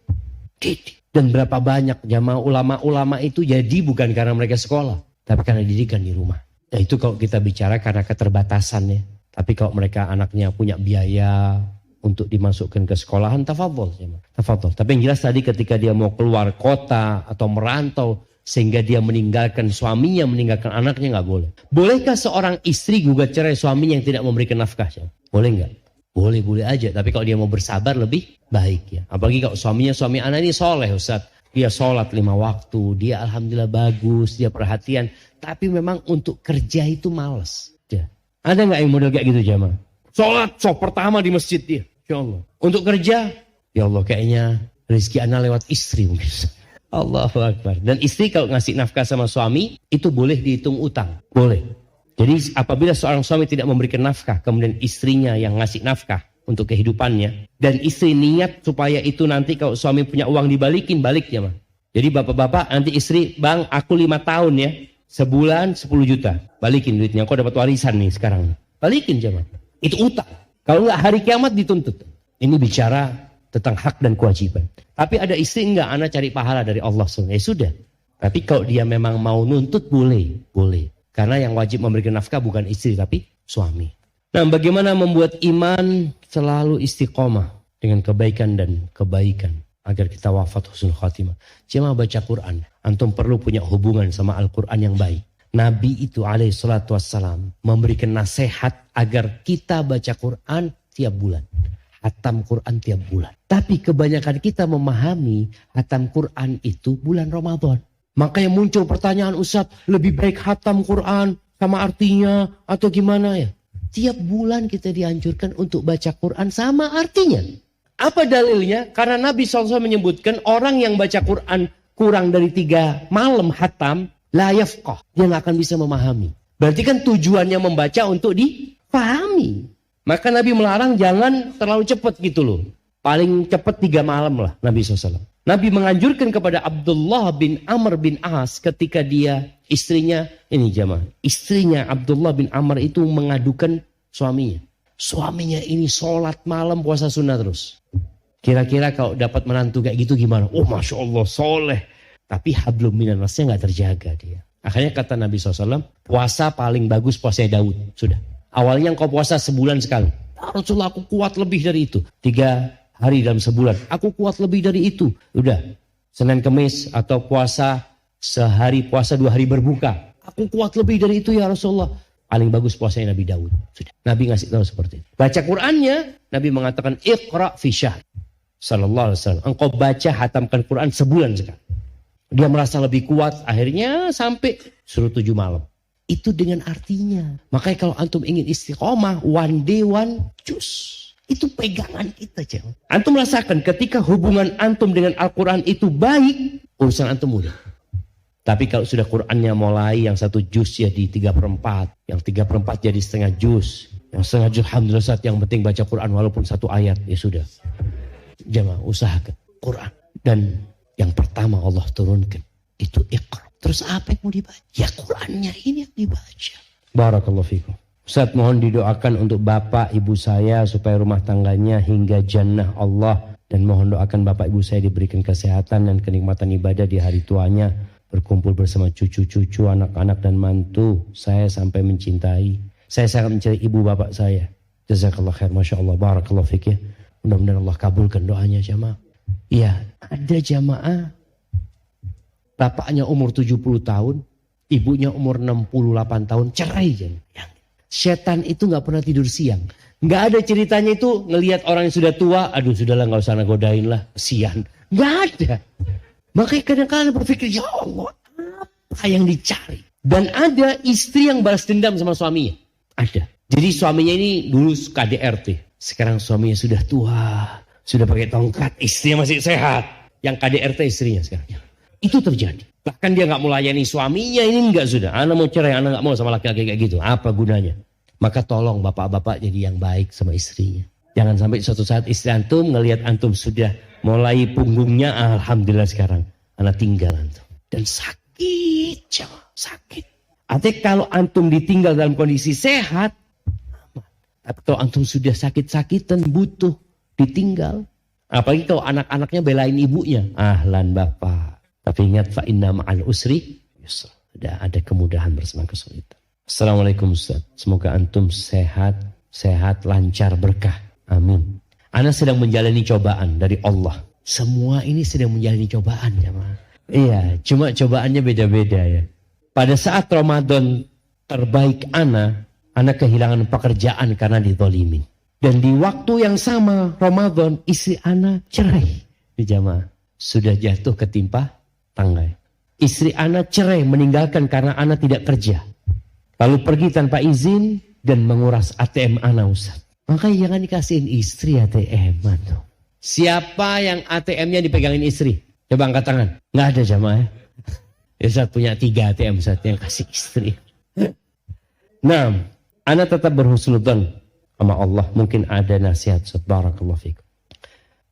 Didik. Dan berapa banyak jamaah ulama-ulama itu jadi bukan karena mereka sekolah, tapi karena didikan di rumah. Nah itu kalau kita bicara karena keterbatasan ya. Tapi kalau mereka anaknya punya biaya untuk dimasukkan ke sekolahan, tafadhol. Tafadhol. Tapi yang jelas tadi ketika dia mau keluar kota atau merantau sehingga dia meninggalkan suaminya, meninggalkan anaknya nggak boleh. Bolehkah seorang istri gugat cerai suaminya yang tidak memberikan nafkah? Boleh nggak? Boleh aja. Tapi kalau dia mau bersabar lebih baik ya. Apalagi kalau suaminya suami anak ini soleh Ustaz. Dia sholat 5 waktu. Dia alhamdulillah bagus. Dia perhatian. Tapi memang untuk kerja itu malas. Ya. Ada nggak yang model kayak gitu jamaah? Sholat pertama di masjid dia. Ya Allah. Untuk kerja. Ya Allah kayaknya rezeki anak lewat istri mungkin. Allahu Akbar. Dan istri kalau ngasih nafkah sama suami. Itu boleh dihitung utang. Boleh. Jadi apabila seorang suami tidak memberikan nafkah, kemudian istrinya yang ngasih nafkah untuk kehidupannya, dan istri niat supaya itu nanti kalau suami punya uang dibalikin, balik ya mah. Jadi bapak-bapak nanti istri, bang aku 5 tahun ya, sebulan 10 juta, balikin duitnya, kau dapat warisan nih sekarang. Balikin ya mah. Itu utang. Kalau nggak hari kiamat dituntut. Ini bicara tentang hak dan kewajiban. Tapi ada istri enggak, anak cari pahala dari Allah. Ya sudah. Tapi kalau dia memang mau nuntut boleh. Karena yang wajib memberikan nafkah bukan istri tapi suami. Nah bagaimana membuat iman selalu istiqomah dengan kebaikan dan kebaikan. agar kita wafat husnul khatimah. Jemaah baca Quran. Antum perlu punya hubungan sama Al-Quran yang baik. Nabi itu alaihi salatu wassalam memberikan nasihat agar kita baca Quran tiap bulan. Hatam Quran tiap bulan. Tapi kebanyakan kita memahami hatam Quran itu bulan Ramadan. Makanya muncul pertanyaan, Ustaz, lebih baik hatam Quran sama artinya atau gimana ya? Tiap bulan kita dianjurkan untuk baca Quran sama artinya. Apa dalilnya? Karena Nabi SAW menyebutkan orang yang baca Quran kurang dari 3 malam hatam, la yafqah. Dia gak akan bisa memahami. Berarti kan tujuannya membaca untuk dipahami. Maka Nabi melarang jangan terlalu cepat gitu loh. Paling cepat 3 malam lah Nabi SAW. Nabi menganjurkan kepada Abdullah bin Amr bin As ketika dia istrinya, ini jamaah. Istrinya Abdullah bin Amr itu mengadukan suaminya. Suaminya ini sholat malam puasa sunnah terus. Kira-kira kalau dapat menantu kayak gitu gimana? Oh Masya Allah soleh. Tapi hablum minan nasnya gak terjaga dia. Akhirnya kata Nabi SAW, puasa paling bagus puasanya Daud. Sudah. Awalnya engkau puasa sebulan sekali. Rasulullah aku kuat lebih dari itu. 3 hari dalam sebulan. Aku kuat lebih dari itu. Udah. Senin Kemis atau puasa sehari puasa 2 hari berbuka. Aku kuat lebih dari itu ya Rasulullah. Paling bagus puasanya Nabi Daud. Sudah. Nabi ngasih tahu seperti itu. Baca Qurannya, Nabi mengatakan Iqra fi syahr. Sallallahu alaihi wasallam. Engkau baca hatamkan Quran sebulan sekali. Dia merasa lebih kuat. Akhirnya sampai suruh 7 malam. Itu dengan artinya. Makanya kalau antum ingin istiqomah, one day one juz. Itu pegangan kita, jangan. Antum merasakan ketika hubungan antum dengan Al-Quran itu baik, urusan antum mudah. Tapi kalau sudah Qurannya mulai yang 1 juz jadi 3/4, yang 3/4 jadi setengah juz, yang setengah juz alhamdulillah saat yang penting baca Quran walaupun 1 ayat, ya sudah. Jemaah usahakan Quran. Dan yang pertama Allah turunkan itu Iqra. Terus apa yang mau dibaca? Ya Qurannya ini yang dibaca. Barakallahu fikum. Ustaz mohon didoakan untuk bapak ibu saya supaya rumah tangganya hingga jannah Allah. Dan mohon doakan bapak ibu saya diberikan kesehatan dan kenikmatan ibadah di hari tuanya. Berkumpul bersama cucu-cucu, anak-anak dan mantu. Saya sampai mencintai. Saya sangat mencari ibu bapak saya. Jazakallah khair. Masya Allah. Barakallahu fikum. Mudah-mudahan Allah kabulkan doanya jamaah. Iya, ada jamaah. Bapaknya umur 70 tahun. Ibunya umur 68 tahun. Cerai jamaah. Setan itu gak pernah tidur siang. Gak ada ceritanya itu ngelihat orang yang sudah tua. Aduh sudahlah gak usah nagodain lah. Kesian. Gak ada. Makanya kadang-kadang berpikir, ya Allah apa yang dicari. Dan ada istri yang balas dendam sama suaminya. Ada. Jadi suaminya ini dulu KDRT. Sekarang suaminya sudah tua, sudah pakai tongkat, istrinya masih sehat. Yang KDRT istrinya sekarang. Itu terjadi. Bahkan dia gak melayani suaminya, ini enggak sudah. Anak mau cerai, anak gak mau sama laki-laki kayak gitu. Apa gunanya? Maka tolong bapak-bapak jadi yang baik sama istrinya. Jangan sampai suatu saat istri antum ngelihat antum sudah mulai punggungnya, alhamdulillah sekarang anak tinggal antum. Dan sakit, sakit. Artinya kalau antum ditinggal dalam kondisi sehat, tapi kalau antum sudah sakit-sakitan butuh ditinggal. Apalagi kalau anak-anaknya belain ibunya. Ahlan bapak. Tapi ingat fa inna ma'al usri yusra. Ada kemudahan bersama kesulitan. Assalamualaikum Ustaz. Semoga antum sehat, lancar, berkah. Amin. Ana sedang menjalani cobaan dari Allah. Semua ini sedang menjalani cobaan ya ma. Iya, cuma cobaannya beda-beda ya. Pada saat Ramadan terbaik Ana kehilangan pekerjaan karena dizalimin. Dan di waktu yang sama Ramadan istri Ana cerai. Di jamaah sudah jatuh ketimpa tangga. Istri Ana cerai meninggalkan karena Ana tidak kerja. Lalu pergi tanpa izin dan menguras ATM Ana Ustaz. Makanya jangan dikasihin istri ATM tuh. Siapa yang ATM-nya dipegangin istri? Coba angkat tangan. Nggak ada jamaah ya. Ustaz punya 3 ATM Ustaz yang kasih istri. Nah, Ana tetap berhusnudzon sama Allah. Mungkin ada nasihat. Barakallahu fikum.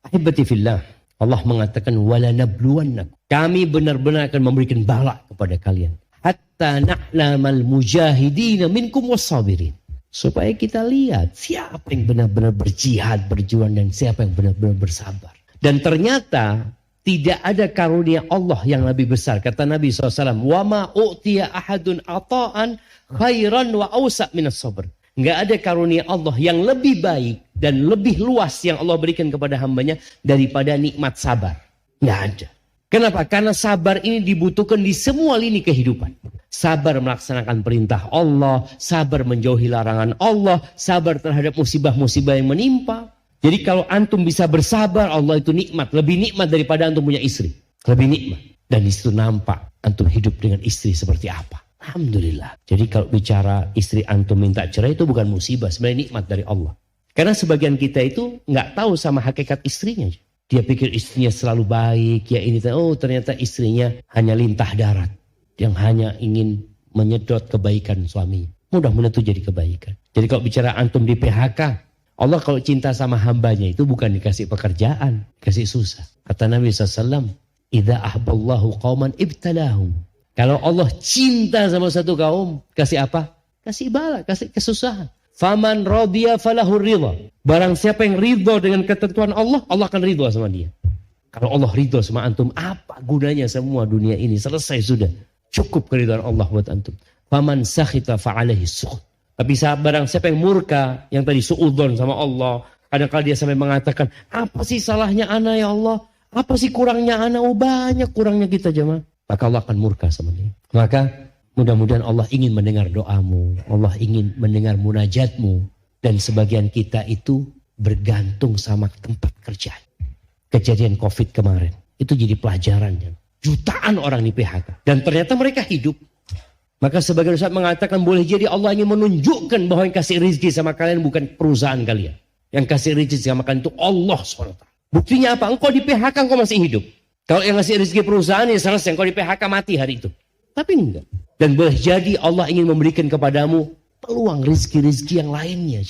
Ahibati fillah. Allah mengatakan wala nabluwannakum. Kami benar-benar akan memberikan bala kepada kalian. Hatta na'lamal mujahidina minkum wassabirin. Supaya kita lihat siapa yang benar-benar berjihad, berjuang dan siapa yang benar-benar bersabar. Dan ternyata tidak ada karunia Allah yang lebih besar. Kata Nabi SAW. Wa ma u'tiya ahadun ata'an khairan wa awsa' minas sabr. Enggak ada karunia Allah yang lebih baik dan lebih luas yang Allah berikan kepada hambanya daripada nikmat sabar. Nggak ada. Kenapa? Karena sabar ini dibutuhkan di semua lini kehidupan. Sabar melaksanakan perintah Allah, sabar menjauhi larangan Allah, sabar terhadap musibah-musibah yang menimpa. Jadi kalau antum bisa bersabar, Allah itu nikmat. Lebih nikmat daripada antum punya istri. Lebih nikmat. Dan di situ nampak antum hidup dengan istri seperti apa. Alhamdulillah. Jadi kalau bicara istri antum minta cerai itu bukan musibah, sebenarnya nikmat dari Allah. Karena sebagian kita itu nggak tahu sama hakikat istrinya. Dia pikir istrinya selalu baik, ya ini, oh ternyata istrinya hanya lintah darat. Yang hanya ingin menyedot kebaikan suaminya. Mudah-mudahan itu jadi kebaikan. Jadi kalau bicara antum di PHK, Allah kalau cinta sama hambanya itu bukan dikasih pekerjaan, dikasih susah. Kata Nabi SAW, Idza ahballahu qauman ibtalahum. Kalau Allah cinta sama satu kaum, kasih apa? Kasih bala, kasih kesusahan. Faman radiya falahu ridha. Barang siapa yang ridha dengan ketentuan Allah, Allah akan ridha sama dia. Kalau Allah ridha sama antum, apa gunanya semua dunia ini? Selesai sudah. Cukup keridhaan Allah buat antum. Faman sakhita fa'alaihi sukhut. Tapi barang siapa yang murka, yang tadi suudzon sama Allah, kadang-kadang dia sampai mengatakan, apa sih salahnya ana ya Allah? Apa sih kurangnya ana? Oh banyak kurangnya kita jemaah. Maka Allah akan murka sama dia. Maka mudah-mudahan Allah ingin mendengar doamu. Allah ingin mendengar munajatmu. Dan sebagian kita itu bergantung sama tempat kerja. Kejadian COVID kemarin. Itu jadi pelajaran. Jutaan orang di PHK. Dan ternyata mereka hidup. Maka sebagian ustaz mengatakan boleh jadi Allah ingin menunjukkan bahwa yang kasih rezeki sama kalian bukan perusahaan kalian. Yang kasih rezeki sama kalian itu Allah SWT. Buktinya apa? Engkau di PHK engkau masih hidup. Kalau yang ngasih rezeki perusahaan ya selesai. Engkau di PHK mati hari itu. Tapi enggak. Dan boleh jadi Allah ingin memberikan kepadamu peluang rezeki-rezeki yang lainnya.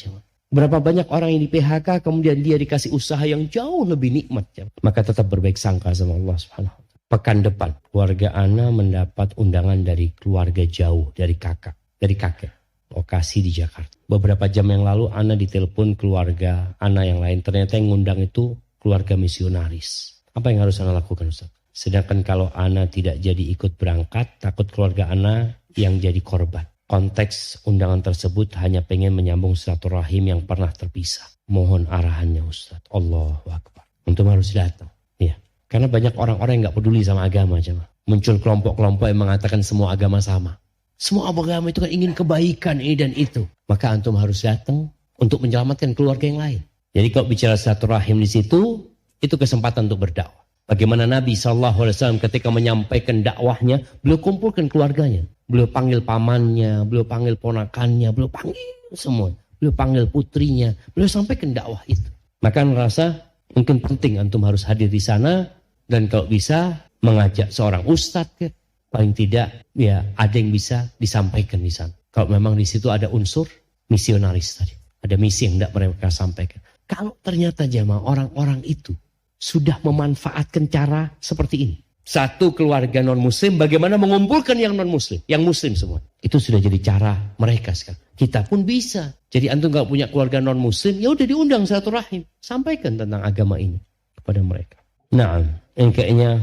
Berapa banyak orang yang di PHK kemudian dia dikasih usaha yang jauh lebih nikmat. Maka tetap berbaik sangka sama Allah Subhanahu. Pekan depan keluarga Ana mendapat undangan dari keluarga jauh, dari kakek. Lokasi di Jakarta. Beberapa jam yang lalu Ana ditelepon keluarga Ana yang lain. Ternyata yang ngundang itu keluarga misionaris. Apa yang harus Ana lakukan Ustaz? Sedangkan kalau Ana tidak jadi ikut berangkat, takut keluarga Ana yang jadi korban. Konteks undangan tersebut hanya pengen menyambung silaturahim yang pernah terpisah. Mohon arahannya Ustaz. Allahu Akbar. Untuk harus datang. Ya. Karena banyak orang-orang yang gak peduli sama agama. Muncul kelompok-kelompok yang mengatakan semua agama sama. Semua agama itu kan ingin kebaikan ini dan itu. Maka antum harus datang untuk menyelamatkan keluarga yang lain. Jadi kalau bicara silaturahim di situ, itu kesempatan untuk berdakwah. Bagaimana Nabi SAW ketika menyampaikan dakwahnya, beliau kumpulkan keluarganya. Beliau panggil pamannya, beliau panggil ponakannya, beliau panggil semua. Beliau panggil putrinya, beliau sampaikan dakwah itu. Maka merasa mungkin penting antum harus hadir di sana. Dan kalau bisa mengajak seorang ustadz, paling tidak ya ada yang bisa disampaikan di sana. Kalau memang di situ ada unsur misionaris tadi. Ada misi yang tidak mereka sampaikan. Kalau ternyata jamaah orang-orang itu sudah memanfaatkan cara seperti ini. Satu keluarga non-muslim bagaimana mengumpulkan yang non-muslim. Yang muslim semua. Itu sudah jadi cara mereka sekarang. Kita pun bisa. Jadi antum kalau punya keluarga non-muslim, ya udah diundang silaturahim. Sampaikan tentang agama ini kepada mereka. Nah, yang kayaknya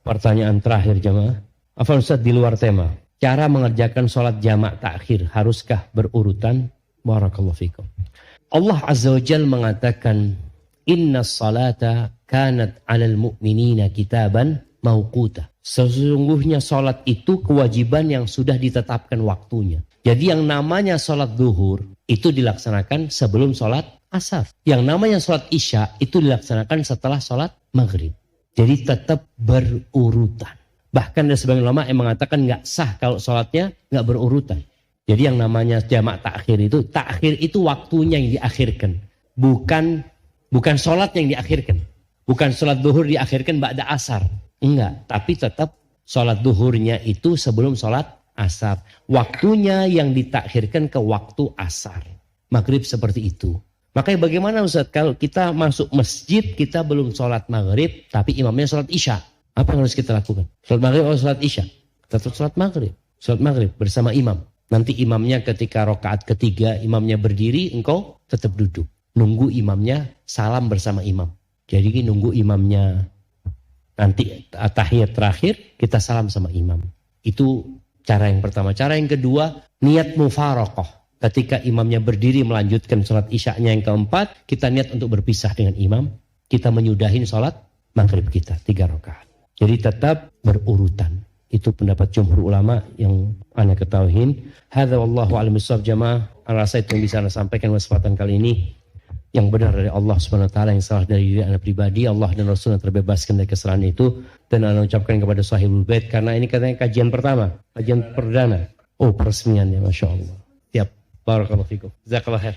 pertanyaan terakhir jamaah. Afwan Ustaz di luar tema. Cara mengerjakan sholat jamak takhir haruskah berurutan? Barakallahu fikum. Allah Azza wa Jalla mengatakan, Inna salata kanat 'alal mu'minina kitaban mauquta. Sesungguhnya sholat itu kewajiban yang sudah ditetapkan waktunya. Jadi yang namanya sholat zuhur itu dilaksanakan sebelum sholat asar. Yang namanya sholat isya itu dilaksanakan setelah sholat maghrib. Jadi tetap berurutan. Bahkan ada sebagian ulama yang mengatakan nggak sah kalau sholatnya nggak berurutan. Jadi yang namanya jamak takhir itu waktunya yang diakhirkan. Bukan sholat yang diakhirkan. Bukan sholat zuhur diakhirkan ba'da asar. Enggak, tapi tetap sholat zuhurnya itu sebelum sholat asar. Waktunya yang ditakhirkan ke waktu asar. Maghrib seperti itu. Makanya bagaimana Ustaz kalau kita masuk masjid kita belum sholat maghrib tapi imamnya sholat isya. Apa yang harus kita lakukan? Sholat maghrib atau sholat isya? Tetap sholat maghrib. Sholat maghrib bersama imam. Nanti imamnya ketika rakaat ketiga imamnya berdiri engkau tetap duduk. Nunggu imamnya salam bersama imam. Jadi nunggu imamnya nanti tahiyat terakhir kita salam sama imam. Itu cara yang pertama. Cara yang kedua niat mufaraqah. Ketika imamnya berdiri melanjutkan sholat isyaknya yang keempat, kita niat untuk berpisah dengan imam. Kita menyudahin sholat maghrib kita 3 rakaat. Jadi tetap berurutan. Itu pendapat jumhur ulama yang ana ketahuin. Hadza wallahu a'lam bishawab jamaah. Rasa itu yang bisa ana sampaikan kesempatan kali ini. Yang benar dari Allah Subhanahu wa taala, yang salah dari diri ana pribadi. Allah dan Rasulnya terbebaskan dari kesalahan itu. Dan ana ucapkan kepada sahibul bait, karena ini katanya kajian pertama, kajian perdana. Oh, peresmiannya, Masya Allah. Siap. Barakallahu fikum. Jazakallahu khair.